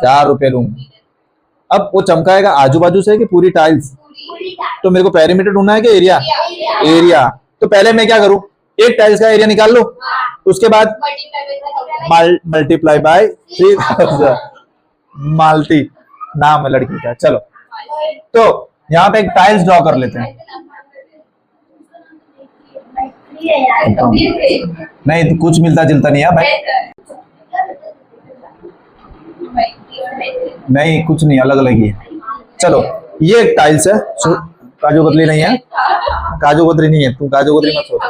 4 रुपए लूंगा। अब वो चमकाएगा आजू बाजू से कि पूरी टाइल्स? तो मेरे को पेरीमीटर ढूंढना है कि एरिया? एरिया। तो पहले मैं क्या करूं? एक टाइल्स का एरिया निकाल लो, उसके बाद मल्टीप्लाई बाय 3000। मालती नाम है लड़की का। चलो, तो यहाँ पे एक टाइल्स ड्रॉ कर लेते हैं। नहीं तो कुछ मिलता जुलता नहीं है भाई, नहीं कुछ नहीं, अलग अलग ही है। चलो, ये एक टाइल्स है, काजू कतली नहीं है, काजू कतली नहीं है, तू काजू कतली मत सोच।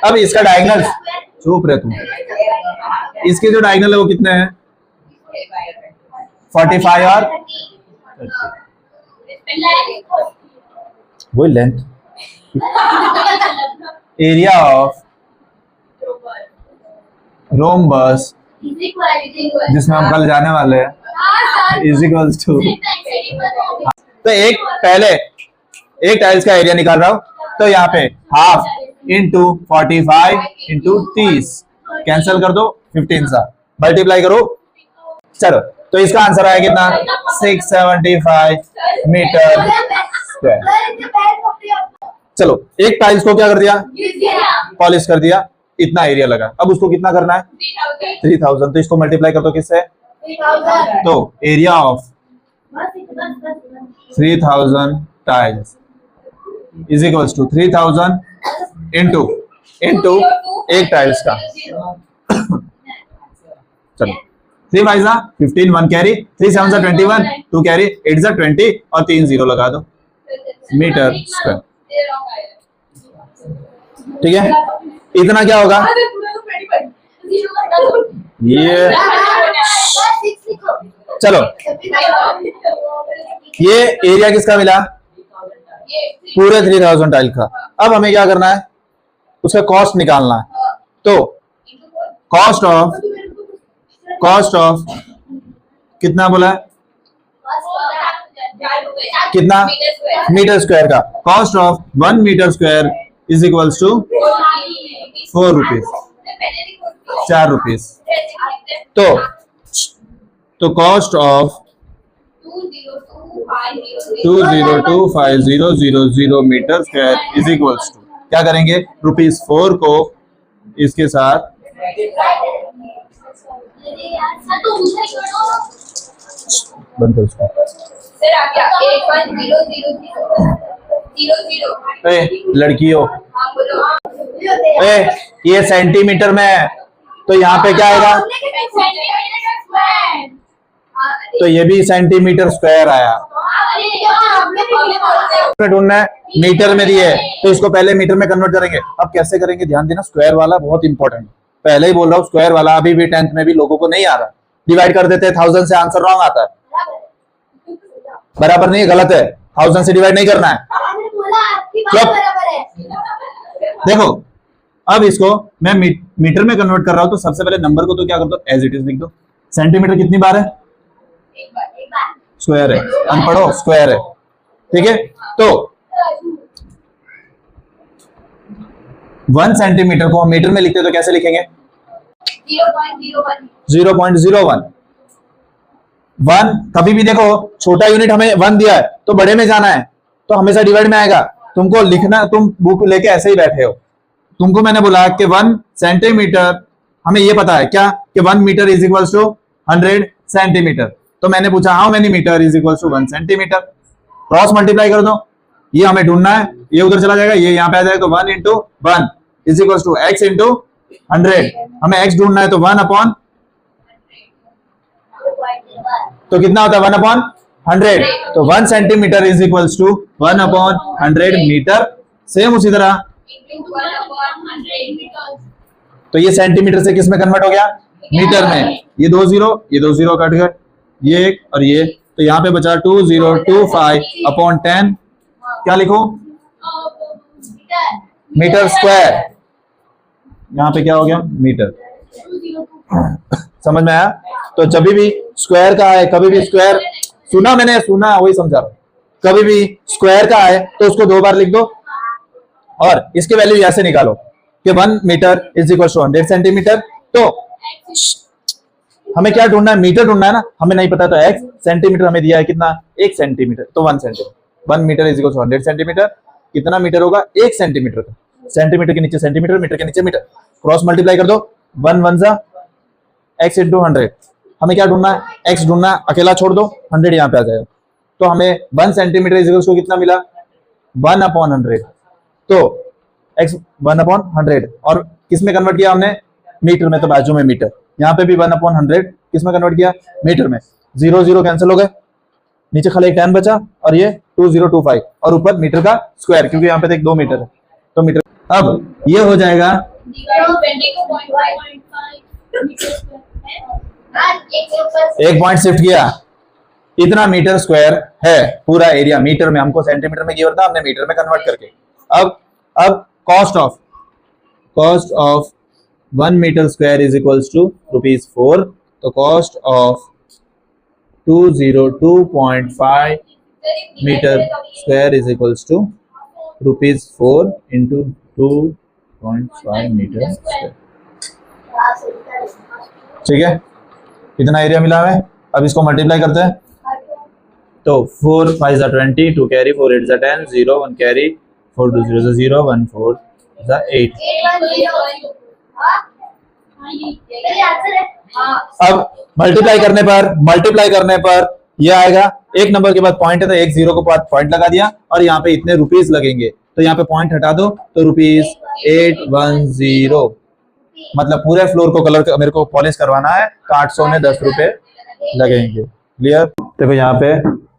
अब इसका डायगोनल, चुप रहे तू, इसके जो डायगोनल है वो कितने हैं? 45 और वो लेंथ। एरिया ऑफ रोम्बस जिसमें हम कल जाने वाले हैं इज इक्वल्स टू, तो एक पहले एक टाइल्स का एरिया निकाल रहा हूं, तो यहाँ पे हाफ इंटू 45 इंटू 30 कैंसिल कर दो, 15 सा मल्टीप्लाई करो। चलो, तो इसका आंसर आया कितना? 675 मीटर स्क्वायर। चलो, एक टाइल्स को क्या कर दिया? पॉलिश कर दिया, इतना एरिया लगा। अब उसको कितना करना है? 3000। तो इसको मल्टीप्लाई कर दो किससे? तो area of 3000 tiles is equals to 3000 into एक टाइल्स का। चलो, 3 5 15, 1 कैरी, 3 7 21, 2 कैरी, 8 20 और 3 0 लगा दो मीटर स्क्वायर, ठीक है। इतना क्या होगा? ये चलो, ये एरिया किसका मिला? पूरे 3000 टाइल का। अब हमें क्या करना है? उसका कॉस्ट निकालना है। तो कॉस्ट ऑफ कितना बोला है? कितना? मीटर स्क्वायर का cost of 1 metre square is equals to 4 rupees, 4 rupees. तो cost of 2025000 metre square is equals to, क्या करेंगे? ₹4 को इसके साथ बंद कर उसको। लड़कियों, ये सेंटीमीटर में है, तो यहाँ पे क्या आएगा? तो ये भी सेंटीमीटर स्क्वायर आया। ढूंढना है, मीटर में दिए तो इसको पहले मीटर में कन्वर्ट करेंगे। अब कैसे करेंगे ध्यान देना, स्क्वायर वाला बहुत इंपॉर्टेंट, पहले ही बोल रहा हूँ स्क्वायर वाला अभी भी 10th में भी लोगों को नहीं आ रहा। डिवाइड कर देते हैं 1000 से, आंसर रॉन्ग आता है। बराबर नहीं है, गलत है, 1000 से डिवाइड नहीं करना है। देखो अब इसको मैं मीटर में कन्वर्ट कर रहा हूं तो सबसे पहले नंबर को तो क्या कर दो, एज इट इज लिख दो। सेंटीमीटर कितनी बार है, स्क्वायर है, अनपढ़ो स्क्वायर है, ठीक है। तो 1 सेंटीमीटर को हम मीटर में लिखते तो कैसे लिखेंगे, 0.01। 1 कभी भी देखो छोटा यूनिट हमें 1 दिया है तो बड़े में जाना है, तो हमेशा डिवाइड में आएगा। तुमको लिखना, तुम बुक लेके ऐसे ही बैठे हो, तुमको मैंने बोला कि 1 सेंटीमीटर, हमें ये पता है क्या कि 1 metre is equal to 100 centimetre. तो मैंने पूछा how many metre is equal to 1 centimetre, cross multiply कर दो, ये हमें ढूंढना है, ये उधर चला जाएगा, ये यहाँ पे आ जाएगा, तो 1 into 1 is equal to X into 100। हमें एक्स ढूंढना है तो 1 अपॉन, तो कितना होता है 1 अपॉन 100, तो 1 centimetre is equal to 1 upon 100 metre. Same उसी तरह तो ये सेंटीमीटर से किस में कन्वर्ट हो गया, मीटर में। ये 2 जीरो कट गए, ये एक और ये, तो यहाँ पे बचा 2025 अपॉन 10, क्या लिखो, मीटर स्क्वायर। यहाँ पे क्या हो गया, मीटर। समझ में आया। तो जब भी स्क्वायर का है, कभी भी स्क्वायर, सुना मैंने, सुना वही समझा रहा हूं, कभी भी स्क्वायर का है तो उसको 2 बार लिख दो और इसकी वैल्यू ऐसे निकालो कि 1 metre is equal to 100 centimetre. तो हमें क्या ढूंढना है, मीटर ढूंढना है ना, हमें नहीं पता तो एक्स, सेंटीमीटर हमें दिया है कितना, 1 सेंटीमीटर, तो 1 centimetre, 1 metre is equal to 100 centimetre. कितना मीटर होगा, 1 सेंटीमीटर का, सेंटीमीटर के नीचे सेंटीमीटर, मीटर के नीचे मीटर, क्रॉस मल्टीप्लाई कर दो, 1 1 जा एक्स इंटू 100। हमें क्या ढूंढना है, एक्स ढूंढना है, अकेला छोड़ दो, 100 यहाँ पे आ जाएगा, तो हमें 1 सेंटीमीटर इज इक्वल टू कितना मिला, 1 अपॉन 100। तो एक्स 1 अपॉन 100 और किस में कन्वर्ट किया हमने, मीटर में, तो बाजू में मीटर, यहाँ पे भी 1 अपॉन 100 किस में कन्वर्ट किया, मीटर में। 0 0 कैंसिल हो गए, नीचे खाली एक 10 बचा और ये 2025 और ऊपर मीटर का स्क्वायर, क्योंकि यहाँ पे देख 2 मीटर है तो मीटर। अब ये हो जाएगा, एक पॉइंट शिफ्ट किया, इतना मीटर स्क्वायर है पूरा एरिया, मीटर में, हमको सेंटीमीटर में गिवन था, हमने मीटर में कन्वर्ट करके। अब cost of 1 metre square is equals to ₹4। तो cost of 202.5 metre square is equals to ₹4 into 2.5 metre square. ठीक है, कितना एरिया मिला हमें। अब इसको मल्टीप्लाई करते हैं, तो 4 5 जा 20, 2 कैरी, 4 8 जा 10, 0 1 कैरी, 4 2 0 जा 0, 1 4 जा 8। अब मल्टीप्लाई करने पर ये आएगा, एक नंबर के बाद पॉइंट है तो एक 0 को पॉइंट लगा दिया और यहाँ पे इतने रुपीस लगेंगे, तो यहाँ पे पॉइंट हटा दो तो ₹810, मतलब पूरे फ्लोर को कलर मेरे को पॉलिश करवाना है तो 800 में 10 रुपए लगेंगे। क्लियर। देखो यहाँ पे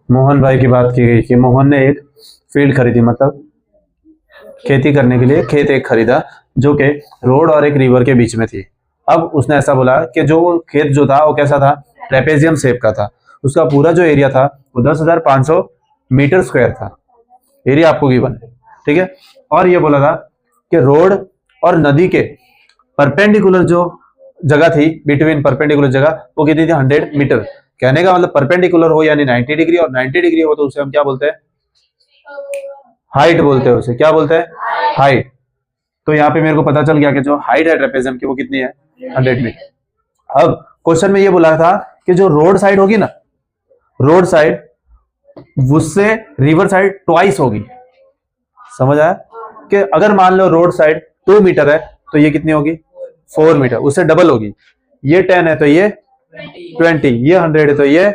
मोहन भाई की बात की गई कि मोहन ने एक फील्ड खरीदी, मतलब खेती करने के लिए खेत एक खरीदा जो कि रोड और एक रिवर के बीच में थी। अब उसने ऐसा बोला कि जो खेत जो था वो कैसा था, ट्रेपेजियम शेप का था, उसका पूरा जो एरिया था वो 10,500 मीटर स्क्वायर था, एरिया आपको गिवन है, ठीक है। और ये बोला था कि रोड और नदी के परपेंडिकुलर जो जगह थी, बिटवीन परपेंडिकुलर जगह वो कितनी थी, 100 मीटर। कहने का मतलब परपेंडिकुलर हो यानी 90 डिग्री, और 90 डिग्री हो तो उसे हम क्या बोलते हैं, हाइट बोलते हैं, उसे क्या बोलते हैं, हाइट। तो यहाँ पे मेरे को पता चल गया कि जो हाइट है ट्रेपेजियम की वो कितनी है, 100 मीटर। अब क्वेश्चन में ये बोला था कि जो रोड साइड होगी ना, रोड साइड उससे रिवर साइड ट्वाइस होगी। समझ आया कि अगर मान लो रोड साइड 2 मीटर है तो ये कितनी होगी, 4 मीटर, उससे डबल होगी। ये 10 है तो ये 20, ये 100 है तो ये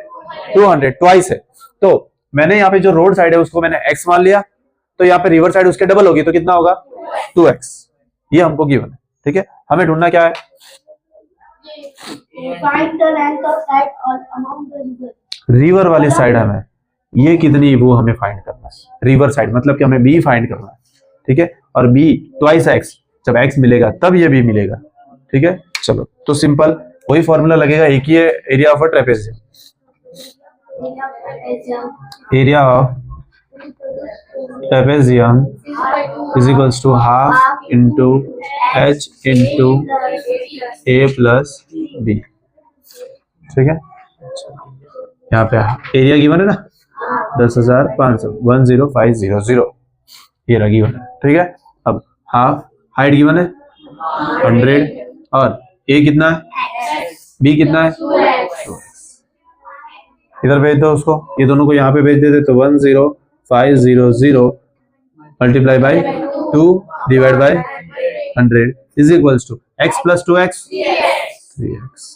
200, ट्वाइस है। तो मैंने यहाँ पे जो रोड साइड है उसको मैंने x मान लिया, तो यहाँ पे रिवर साइड उसके डबल होगी तो कितना होगा, 2x। ये हमको गिवन है, ठीक है। हमें ढूंढना क्या है,
Find the length of side or among the river.
River वाली साइड हमें ये कितनी वो हमें फाइंड करना है। रिवर साइड मतलब कि हमें बी फाइंड करना है, ठीक है। और बी ट्वाइस एक्स, जब एक्स मिलेगा तब ये बी मिलेगा, ठीक है। चलो तो सिंपल वही फॉर्मूला लगेगा, एक ही है, area of a trapezium. Area of trapezium is equals to half into H into A plus B, ठीक है। यहाँ पे एरिया गिवन है ना 10,500, 10500, ये रहा गिवन है, ठीक है। अब हाफ हाइट गिवन है 100 और ए कितना है, बी कितना है, 2x। इधर भेज दो उसको, ये दोनों को यहाँ पे भेज देते तो 10500 multiply by 2 divide by 100 is equals to x plus 2x 3x,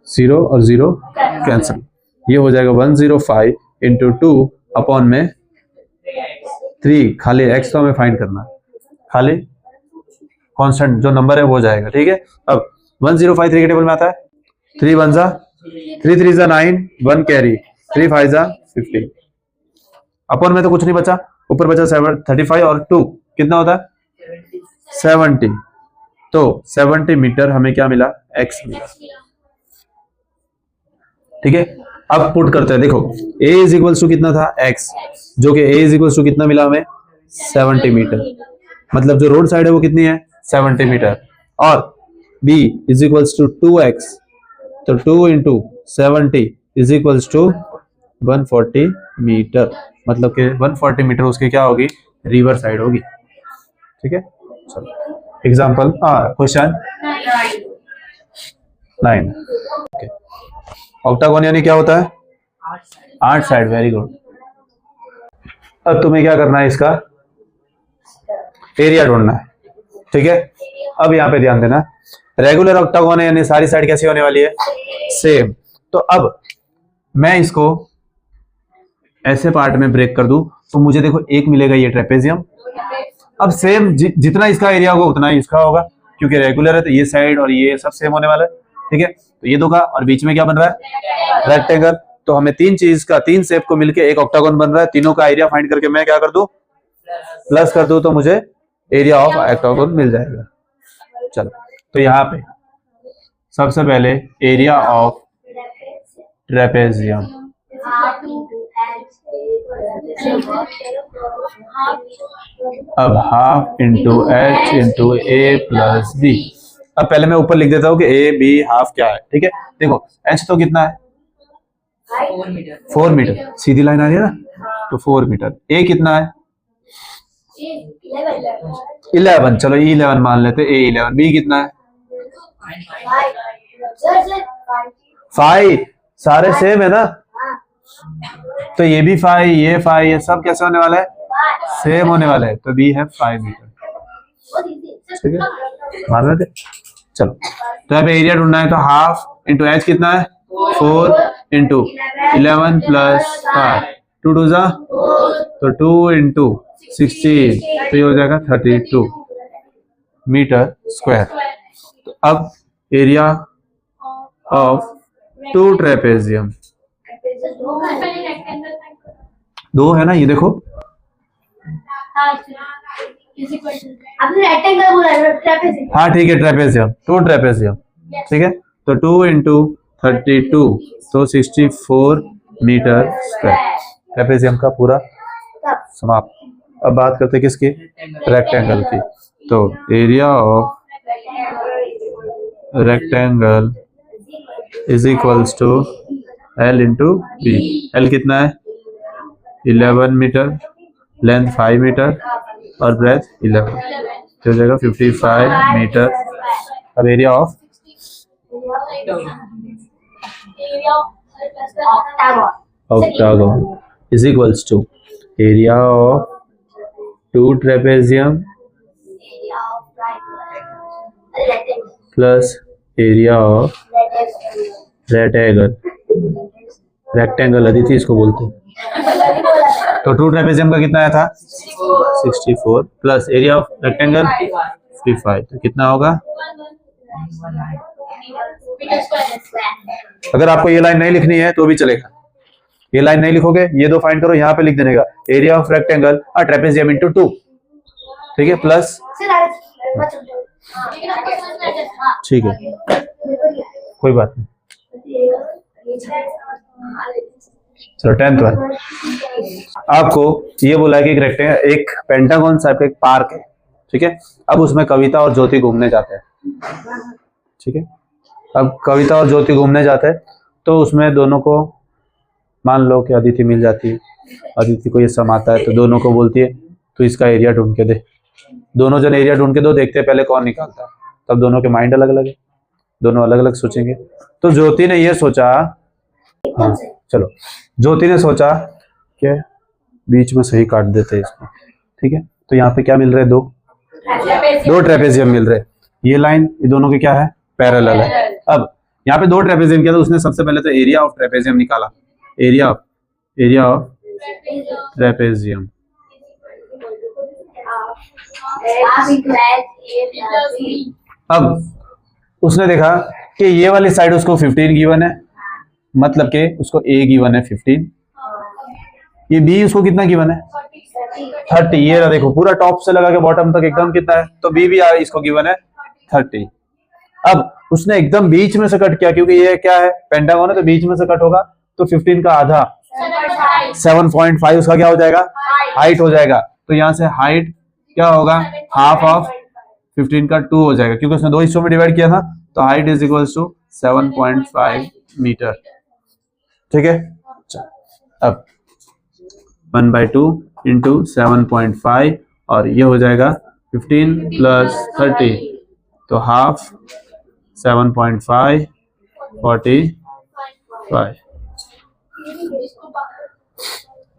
0 और 0 कैंसिल, ये हो जाएगा 105 इंटू 2 अपॉन में 3, खाली x तो हमें फाइंड करना है, खाली कांस्टेंट जो नंबर है वो जाएगा, ठीक है। अब 1053 के टेबल में आता है 3 1 जा 3 3 जा 9, 1 कैरी 3 5 जा 15, अपॉन में तो कुछ नहीं बचा, ऊपर बचा 35 और 2 कितना होता है 70, तो 70 मीटर हमें क्या मिला, x मिला, ठीक है। अब पुट करते हैं, देखो a इज इक्वल्स टू कितना था x, जो कि a इज इक्वल्स टू कितना मिला हमें 70 मीटर, मतलब जो रोड साइड है वो कितनी है 70 मीटर, और b is equals to 2x, तो 2 into 70 is equals to 140 metre, मतलब कि 140 मीटर उसकी क्या होगी, रिवर साइड होगी, ठीक है। चलो एग्जांपल क्वेश्चन 9, ओके। ऑक्टागोन यानी क्या होता है 8 साइड, वेरी गुड। अब तुम्हें क्या करना है, इसका एरिया ढूंढना है, ठीक है। अब यहाँ पे ध्यान देना, रेगुलर ऑक्टागोन है यानी सारी साइड कैसी होने वाली है, सेम। तो अब मैं इसको ऐसे पार्ट में ब्रेक कर दूं तो मुझे देखो एक मिलेगा ये ट्रेपेजियम, अब सेम जितना इसका एरिया होगा उतना ही इसका होगा, क्योंकि रेगुलर है तो ये साइड और ये सब सेम होने वाला है, ठीक है। तो ये दो का, और बीच में क्या बन रहा है, रेक्टेंगल। तो हमें तीन चीज का, तीन शेप को मिलके एक ऑक्टागोन बन रहा है, तीनों का एरिया फाइंड करके मैं क्या कर दूं, प्लस कर दूं, तो मुझे एरिया ऑफ ऑक्टागोन मिल जाएगा। चलो तो यहाँ पे सबसे पहले एरिया ऑफ ट्रेपेजियम, अब half into H into A plus B. अब पहले मैं ऊपर लिख देता हूँ कि ए बी हाफ क्या है, ठीक है। देखो एच तो कितना है 4 मीटर, सीधी लाइन आ रही है ना, तो 4 मीटर। ए कितना है 11, चलो 11 मान लेते, ए 11। बी कितना है 5, सारे सेम है ना, तो ये भी 5, ये 5, ये सब कैसे होने वाला है, सेम होने वाला है, तो बी है 5 मीटर, ठीक है। मार रहे थे, चलो तो यहाँ पे एरिया ढूंढना है, तो हाफ इंटू एच कितना है 4 इंटू 11 प्लस 5, 2 2 जा, तो 2 इंटू 16, तो ये हो जाएगा 32 मीटर स्क्वायर। तो अब एरिया ऑफ 2 ट्रेपेजियम, 2 है ना, ये देखो
रेक्टेंगल बोला है, ट्रेपेजियम।
हाँ ठीक है, ट्रेपेजियम, 2 ट्रेपेजियम, ठीक है। तो 2 इंटू 32, तो 64 मीटर स्क्वायर, ट्रेपेजियम का पूरा समाप्त। अब बात करते हैं किसकी, रेक्टेंगल की। तो area of rectangle is equals to L into B. L कितना है 11 मीटर, लेंथ 5 मीटर और ब्रेथ 11, हो जाएगा 55 मीटर। अब area of octagon is equals to area of 2 trapezium plus area of rectangle Aditi इसको बोलते हैं। तो 2 ट्रेपेजियम का कितना आया था 64 प्लस एरिया ऑफ रेक्टेंगल 55, तो कितना होगा अगर आपको ये लाइन नहीं लिखनी है तो भी चलेगा, ये लाइन नहीं लिखोगे, ये दो फाइंड करो, यहाँ पे लिख देने का area of rectangle trapezium into 2, ठीक है, प्लस, ठीक है, कोई बात नहीं। चलो 10th वन, आपको ये बोला है कि एक पेंटागन टाइप का एक पार्क है, ठीक है। अब उसमें कविता और ज्योति घूमने जाते हैं, ठीक है। अब कविता और ज्योति घूमने जाते हैं तो उसमें दोनों को, मान लो कि अदिति मिल जाती है, अदिति को ये समाता है तो दोनों को बोलती है तो इसका एरिया ढूंढ के दे। दोनों जन एरिया ढूंढ के दो, देखते हैं पहले कौन निकालता है। तब दोनों के माइंड अलग अलग है, दोनों अलग अलग सोचेंगे। तो ज्योति ने ये सोचा, हाँ चलो, ज्योति ने सोचा कि बीच में सही काट देते हैं इसको, ठीक है। तो यहाँ पे क्या मिल रहे हैं, दो ट्रेपेजियम मिल रहे हैं। ये लाइन ये दोनों के क्या है, पैरेलल है। अब यहाँ पे दो ट्रेपेजियम किया तो उसने सबसे पहले तो एरिया ऑफ ट्रेपेजियम निकाला, एरिया ऑफ ट्रेपेजियम। अब उसने देखा कि ये वाली साइड उसको 15 गिवन है, मतलब कि उसको ए गिवन है 15, ये बी उसको कितना गिवन है 30। ये रहा देखो, पूरा टॉप से लगा के बॉटम तक एकदम कितना है, तो बी भी इसको गिवन है 30। अब उसने एकदम बीच में से कट किया, क्योंकि ये क्या है, पेंटागन है, तो बीच में से कट होगा, तो 15 का आधा 7.5 उसका क्या हो जाएगा, हाइट हो जाएगा। तो यहाँ से हाइट क्या होगा, हाफ ऑफ 15 का 2 हो जाएगा, क्योंकि उसने दो हिस्सों में डिवाइड किया था। तो height is equal to 7.5 metre, ठीक है। अब 1/2 इंटू 7.5 और ये हो जाएगा 15 प्लस 30, तो हाफ 7.5 45,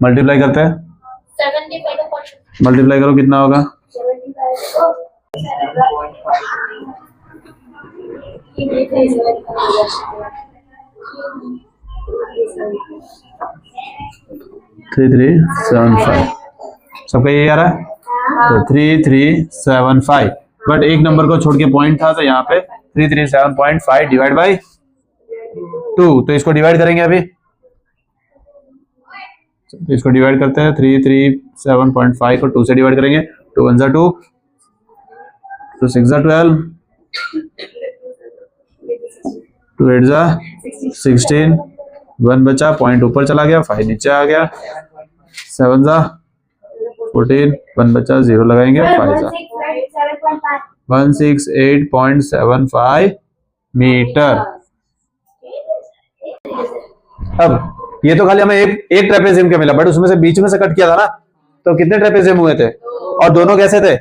मल्टीप्लाई करते हैं, मल्टीप्लाई करो कितना होगा, 3375। सबका ये आ रहा है, तो 3375, बट एक नंबर को छोड़ के पॉइंट था, तो यहाँ पे 337.5 डिवाइड बाई 2, तो इसको डिवाइड करेंगे अभी, तो इसको डिवाइड करते हैं, 337.5 को 2 से डिवाइड करेंगे, 2 1 2, 2 6 12, 2 8 16, 1 बचा, पॉइंट ऊपर चला गया, 5 नीचे आ गया, 7 14, 1 बचा, 0 लगाएंगे, 5 168.75 मीटर। अब ये तो खाली हमें एक ट्रेपेजियम का मिला, बट उसमें से बीच में से कट किया था ना, तो कितने ट्रेपेजियम हुए थे, और दोनों कैसे थे,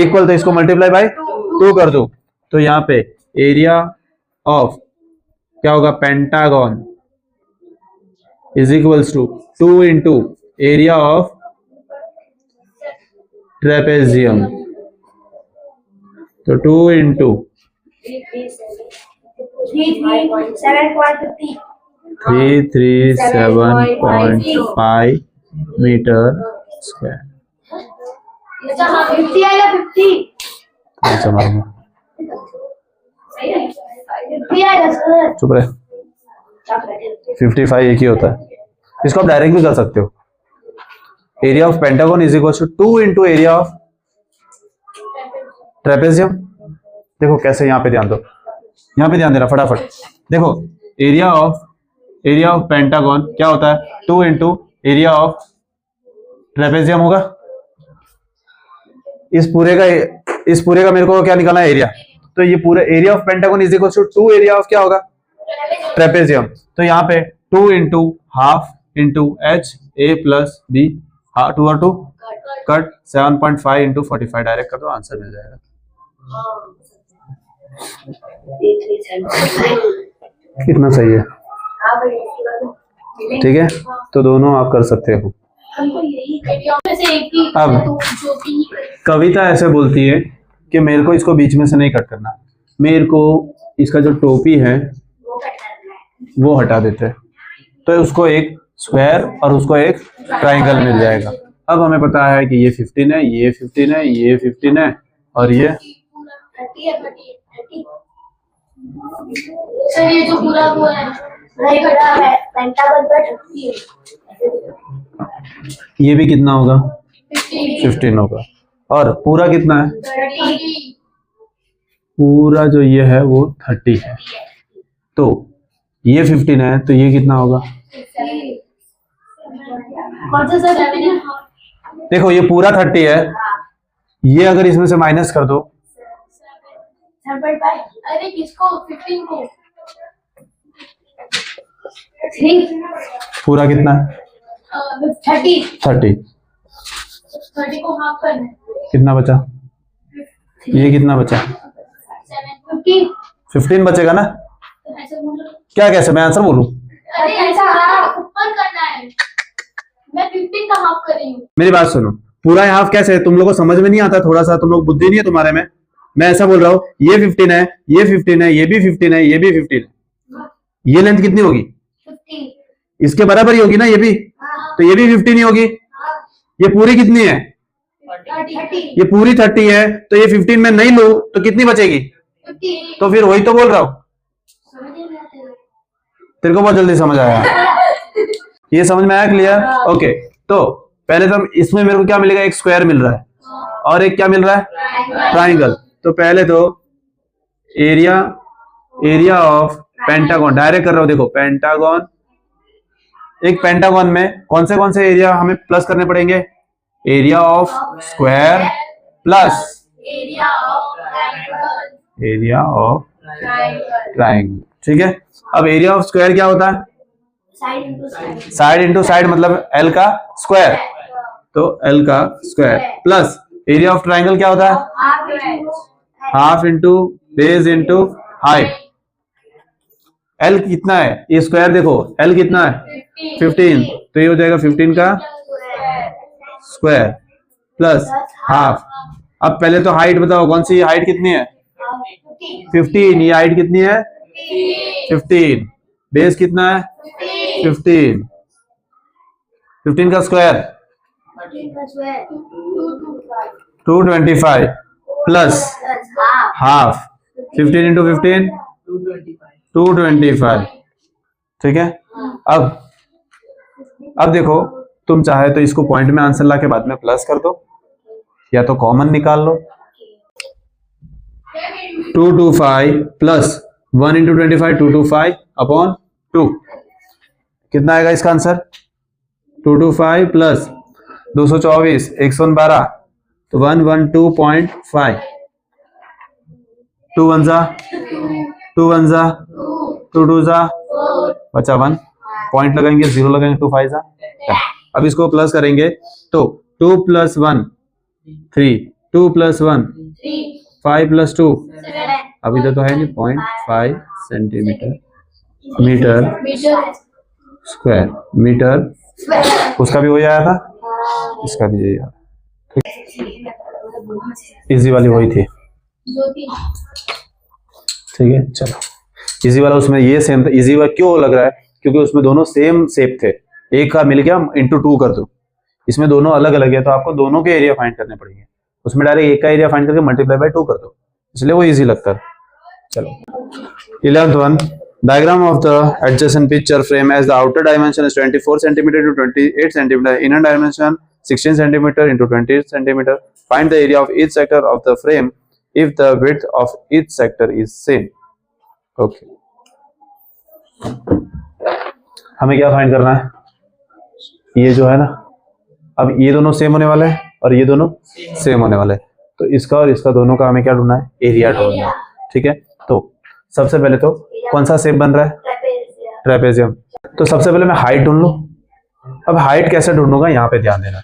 इक्वल। तो इसको मल्टीप्लाई बाय 2 कर दो, तो यहाँ पे एरिया ऑफ क्या होगा, pentagon is equals to 2 into area of trapezium, तो 2 इंटू 337.5 मीटर स्क्वायर। चुप रहे, 55 एक ही होता है। इसको आप डायरेक्ट भी कर सकते हो, area of pentagon is equal to 2 into area of trapezium. देखो कैसे, यहाँ पे ध्यान दो, यहाँ पे ध्यान देना फटाफट। देखो एरिया ऑफ पेंटागन क्या होता है, 2 इंटू एरिया ऑफ ट्रेपेजियम होगा। इस पूरे का मेरे को क्या निकालना है, एरिया। तो ये पूरा area of pentagon is equal to 2 area of क्या होगा, ट्रेपेजियम। तो यहाँ पे 2 into half into H A plus B, 2 और 2 कट, 7.5 इंटू 45 डायरेक्ट कर दो, आंसर मिल जाएगा। कितना सही है, ठीक है। तो दोनों आप कर सकते हो। अब कविता ऐसे बोलती है कि मेरे को इसको बीच में से नहीं कट करना, मेरे को इसका जो टोपी है वो हटा देते हैं, तो उसको एक स्क्वायर और उसको एक ट्राइंगल मिल जाएगा। अब हमें पता है कि ये 15 है, ये 15 है, ये 15 है, और ये
सर ये जो पूरा वो है नहीं बेटा है पेंटागन पर 30
ये भी कितना होगा?
15
15 होगा। और पूरा कितना है?
30
पूरा जो ये है वो 30 है। तो ये 15 है तो ये कितना होगा?
कौन सा सर 7
देखो ये पूरा 30 है, ये अगर इसमें से माइनस कर दो
7.5 अरे किसको 15 को 3
पूरा कितना है?
30
30।
30 को हाफ करना
कितना बचा? ये कितना बचा?
15
15 बचेगा ना?
ऐसे बोलो
क्या कैसे मैं आंसर बोलूं?
अरे ऐसा ऊपर करना है मैं 15 का हाफ कर रही हूँ
मेरी बात सुनो, पूरा हाफ कैसे है? तुम लोगों को समझ में नहीं आता, थोड़ा सा तुम लोग बुद्धि नहीं है तुम्हारे में। मैं ऐसा बोल रहा हूँ, ये 15 है, ये 15 है, ये भी 15 है, ये भी 15 है। ये लेंथ कितनी होगी?
15
इसके बराबर ही होगी ना ये भी,
हाँ
तो ये भी 15 ही होगी। ये पूरी कितनी है?
30
ये पूरी 30 है, तो ये 15 में नहीं लूं तो कितनी बचेगी?
15
तो फिर वही तो बोल रहा हूँ,
समझ नहीं आता
तेरे को बहुत जल्दी समझ आया। ये समझ में आया? क्लियर? ओके। तो पहले तो इसमें मेरे को क्या मिलेगा? एक स्क्वायर मिल रहा है और एक क्या मिल रहा है? ट्राइंगल। तो पहले तो एरिया ऑफ पेंटागन डायरेक्ट कर रहा हूं। देखो पेंटागन, एक पेंटागन में कौन से एरिया हमें प्लस करने पड़ेंगे? Area of square plus
area of triangle
area of
triangle
triangle. ठीक है। अब एरिया ऑफ स्क्वायर क्या होता है?
Side into side
side into side मतलब एल का स्क्वायर, तो एल का square plus area of triangle क्या होता है?
Half into
half into base into height. L कितना है? ये स्क्वायर देखो एल कितना है? 15, तो ये हो जाएगा 15 का स्क्वायर प्लस हाफ। अब पहले तो हाइट बताओ, कौन सी हाइट कितनी है? 15। ये हाइट कितनी है? 15। बेस कितना है? 15। 15 का स्क्वायर 225 प्लस हाफ 15 इंटू 15 225। ठीक है। अब देखो, तुम चाहे तो इसको पॉइंट में आंसर ला के बाद में प्लस कर दो या तो कॉमन निकाल लो। 225 प्लस 1 इंटू 25 225 अपॉन 2 कितना आएगा इसका आंसर? 225 प्लस 224 112 तो 112.5 2 1 जा 2 1 जा 2 2 जा बचा 1 पॉइंट लगाएंगे 0 लगाएंगे 2 5 जा। अब इसको प्लस करेंगे तो 2 प्लस 1 3 2 प्लस 1 5 प्लस 2 अभी तो है नहीं 0.5 सेंटीमीटर मीटर स्क्वायर मीटर। उसका भी हो जाया था, इसका भी यही आया। इजी वाली वही थी। ठीक है चलो, इजी वाला उसमें ये सेम था। इजी वाला क्यों लग रहा है? क्योंकि उसमें दोनों सेम शेप थे, एक का मिल गया इंटू 2 कर दो। इसमें दोनों अलग अलग है तो आपको दोनों के एरिया फाइंड करने पड़ेंगे। उसमें डायरेक्ट एक का एरिया फाइंड करके मल्टीप्लाई बाय 2 कर दो, इसलिए वो इजी लगता है। चलो 11th one, diagram of the adjacent picture frame as the outer dimension is 24 centimeter to 28 centimeter, inner dimension 16 centimeter into 20 centimeter. Find the area of each sector of the frame if the width of each sector is same. Okay. हमें क्या find करना है? ये जो है ना, अब ये दोनों सेम होने वाले हैं और ये दोनों सेम होने वाले हैं, तो इसका और इसका दोनों का हमें क्या ढूंढना है? एरिया ढूंढना है। ठीक है, तो सबसे पहले तो कौन सा शेप बन रहा है? ट्रेपेजियम। तो सबसे पहले मैं हाइट ढूंढ लूं। अब हाइट कैसे ढूंढूंगा, यहाँ पे ध्यान देना।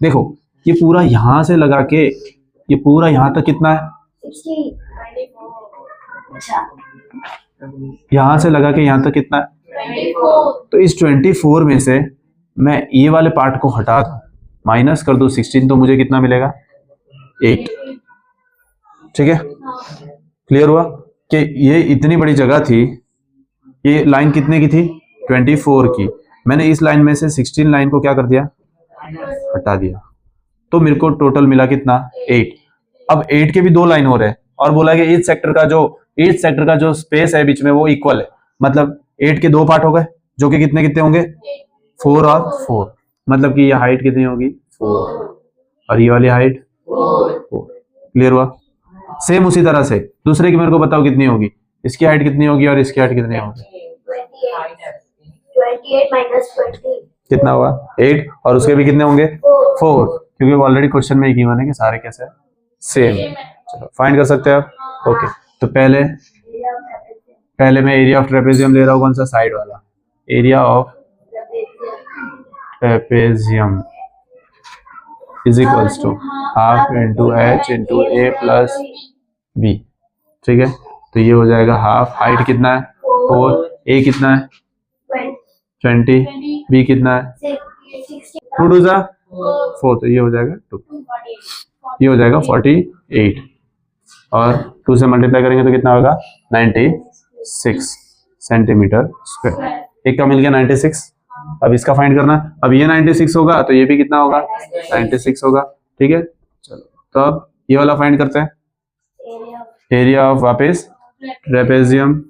देखो ये पूरा यहां से लगा के ये पूरा यहां तक कितना है? यहां से लगा के यहां तक कितना है?
24
तो इस 24 में से मैं ये वाले पार्ट को हटा दूं, माइनस कर दूं 16, तो मुझे कितना मिलेगा? 8। ठीक है, क्लियर हुआ कि ये इतनी बड़ी जगह थी, ये लाइन कितने की थी? 24 की। मैंने इस लाइन में से 16 लाइन को क्या कर दिया? हटा दिया, तो मेरे को टोटल मिला कितना? 8। अब 8 के भी 2 लाइन हो रहे हैं और बोला कि इस सेक्टर का जो ईच सेक्टर का जो स्पेस है बीच में वो इक्वल है, मतलब 8 के 2 पार्ट हो गए जो कि कितने कितने होंगे 4 और 4, मतलब कि ये हाइट कितनी होगी 4 और ये वाली हाइट 4। क्लियर हुआ? सेम उसी तरह से दूसरे की मेरे को बताओ कितनी होगी, इसकी हाइट कितनी होगी और इसकी हाइट कितनी होगी?
28 minus 20
कितना होगा 8 और उसके भी कितने होंगे 4, क्योंकि वो ऑलरेडी क्वेश्चन में ही गिवन है कि सारे कैसे सेम। चलो फाइंड कर सकते हैं आप। ओके, तो पहले मैं एरिया ऑफ ट्रेपेजियम ले रहा हूँ, कौन सा साइड वाला, area of trapezium is equals to half into H into A plus B. ठीक है, तो ये हो जाएगा हाफ, हाइट कितना है 4, ए कितना है 20, बी कितना है 2 2 जा 4, तो ये हो जाएगा 2, ये हो जाएगा 48 और 2 से मल्टीप्लाई करेंगे तो कितना होगा 96 सेंटीमीटर स्क्वायर। एक का मिल गया 96। अब इसका फाइंड करना, अब ये 96 होगा तो ये भी कितना होगा 96 होगा। ठीक है, चलो तो अब ये वाला फाइंड करते हैं, एरिया ऑफ वापस trapezium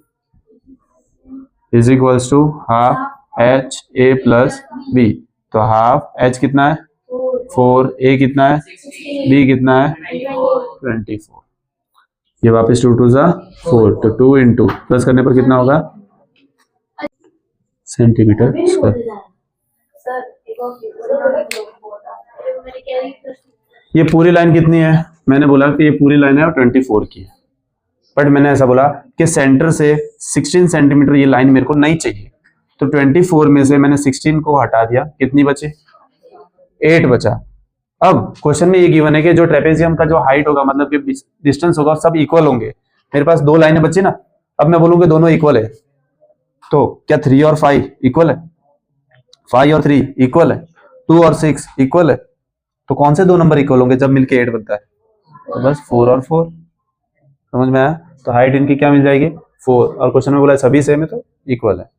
is equals to half H A plus B. तो हाफ एच कितना है 4, ए कितना है, बी कितना है 24, ये वापस 2 2 जा 4, तो 2 इंटू प्लस करने पर कितना होगा सेंटीमीटर स्क्वायर। ये पूरी लाइन कितनी है, मैंने बोला कि ये पूरी लाइन है और 24 की है, बट मैंने ऐसा बोला कि सेंटर से 16 सेंटीमीटर ये लाइन मेरे को नहीं चाहिए, तो 24 में से मैंने 16 को हटा दिया, कितनी बची 8 बचा। अब क्वेश्चन में ये गिवन है कि जो ट्रेपेजियम का जो हाइट होगा मतलब कि डिस्टेंस होगा सब इक्वल होंगे। मेरे पास 2 लाइनें बची ना, अब मैं बोलूंगा दोनों इक्वल है, तो क्या 3 और 5 इक्वल है, 5 और 3 इक्वल है, 2 और 6 इक्वल है, तो कौन से 2 नंबर इक्वल होंगे जब मिलके 8 बनता है, तो बस 4 और 4। समझ में आया? तो हाइट इनकी क्या मिल जाएगी 4, और क्वेश्चन में बोला सभी सेम है तो इक्वल है।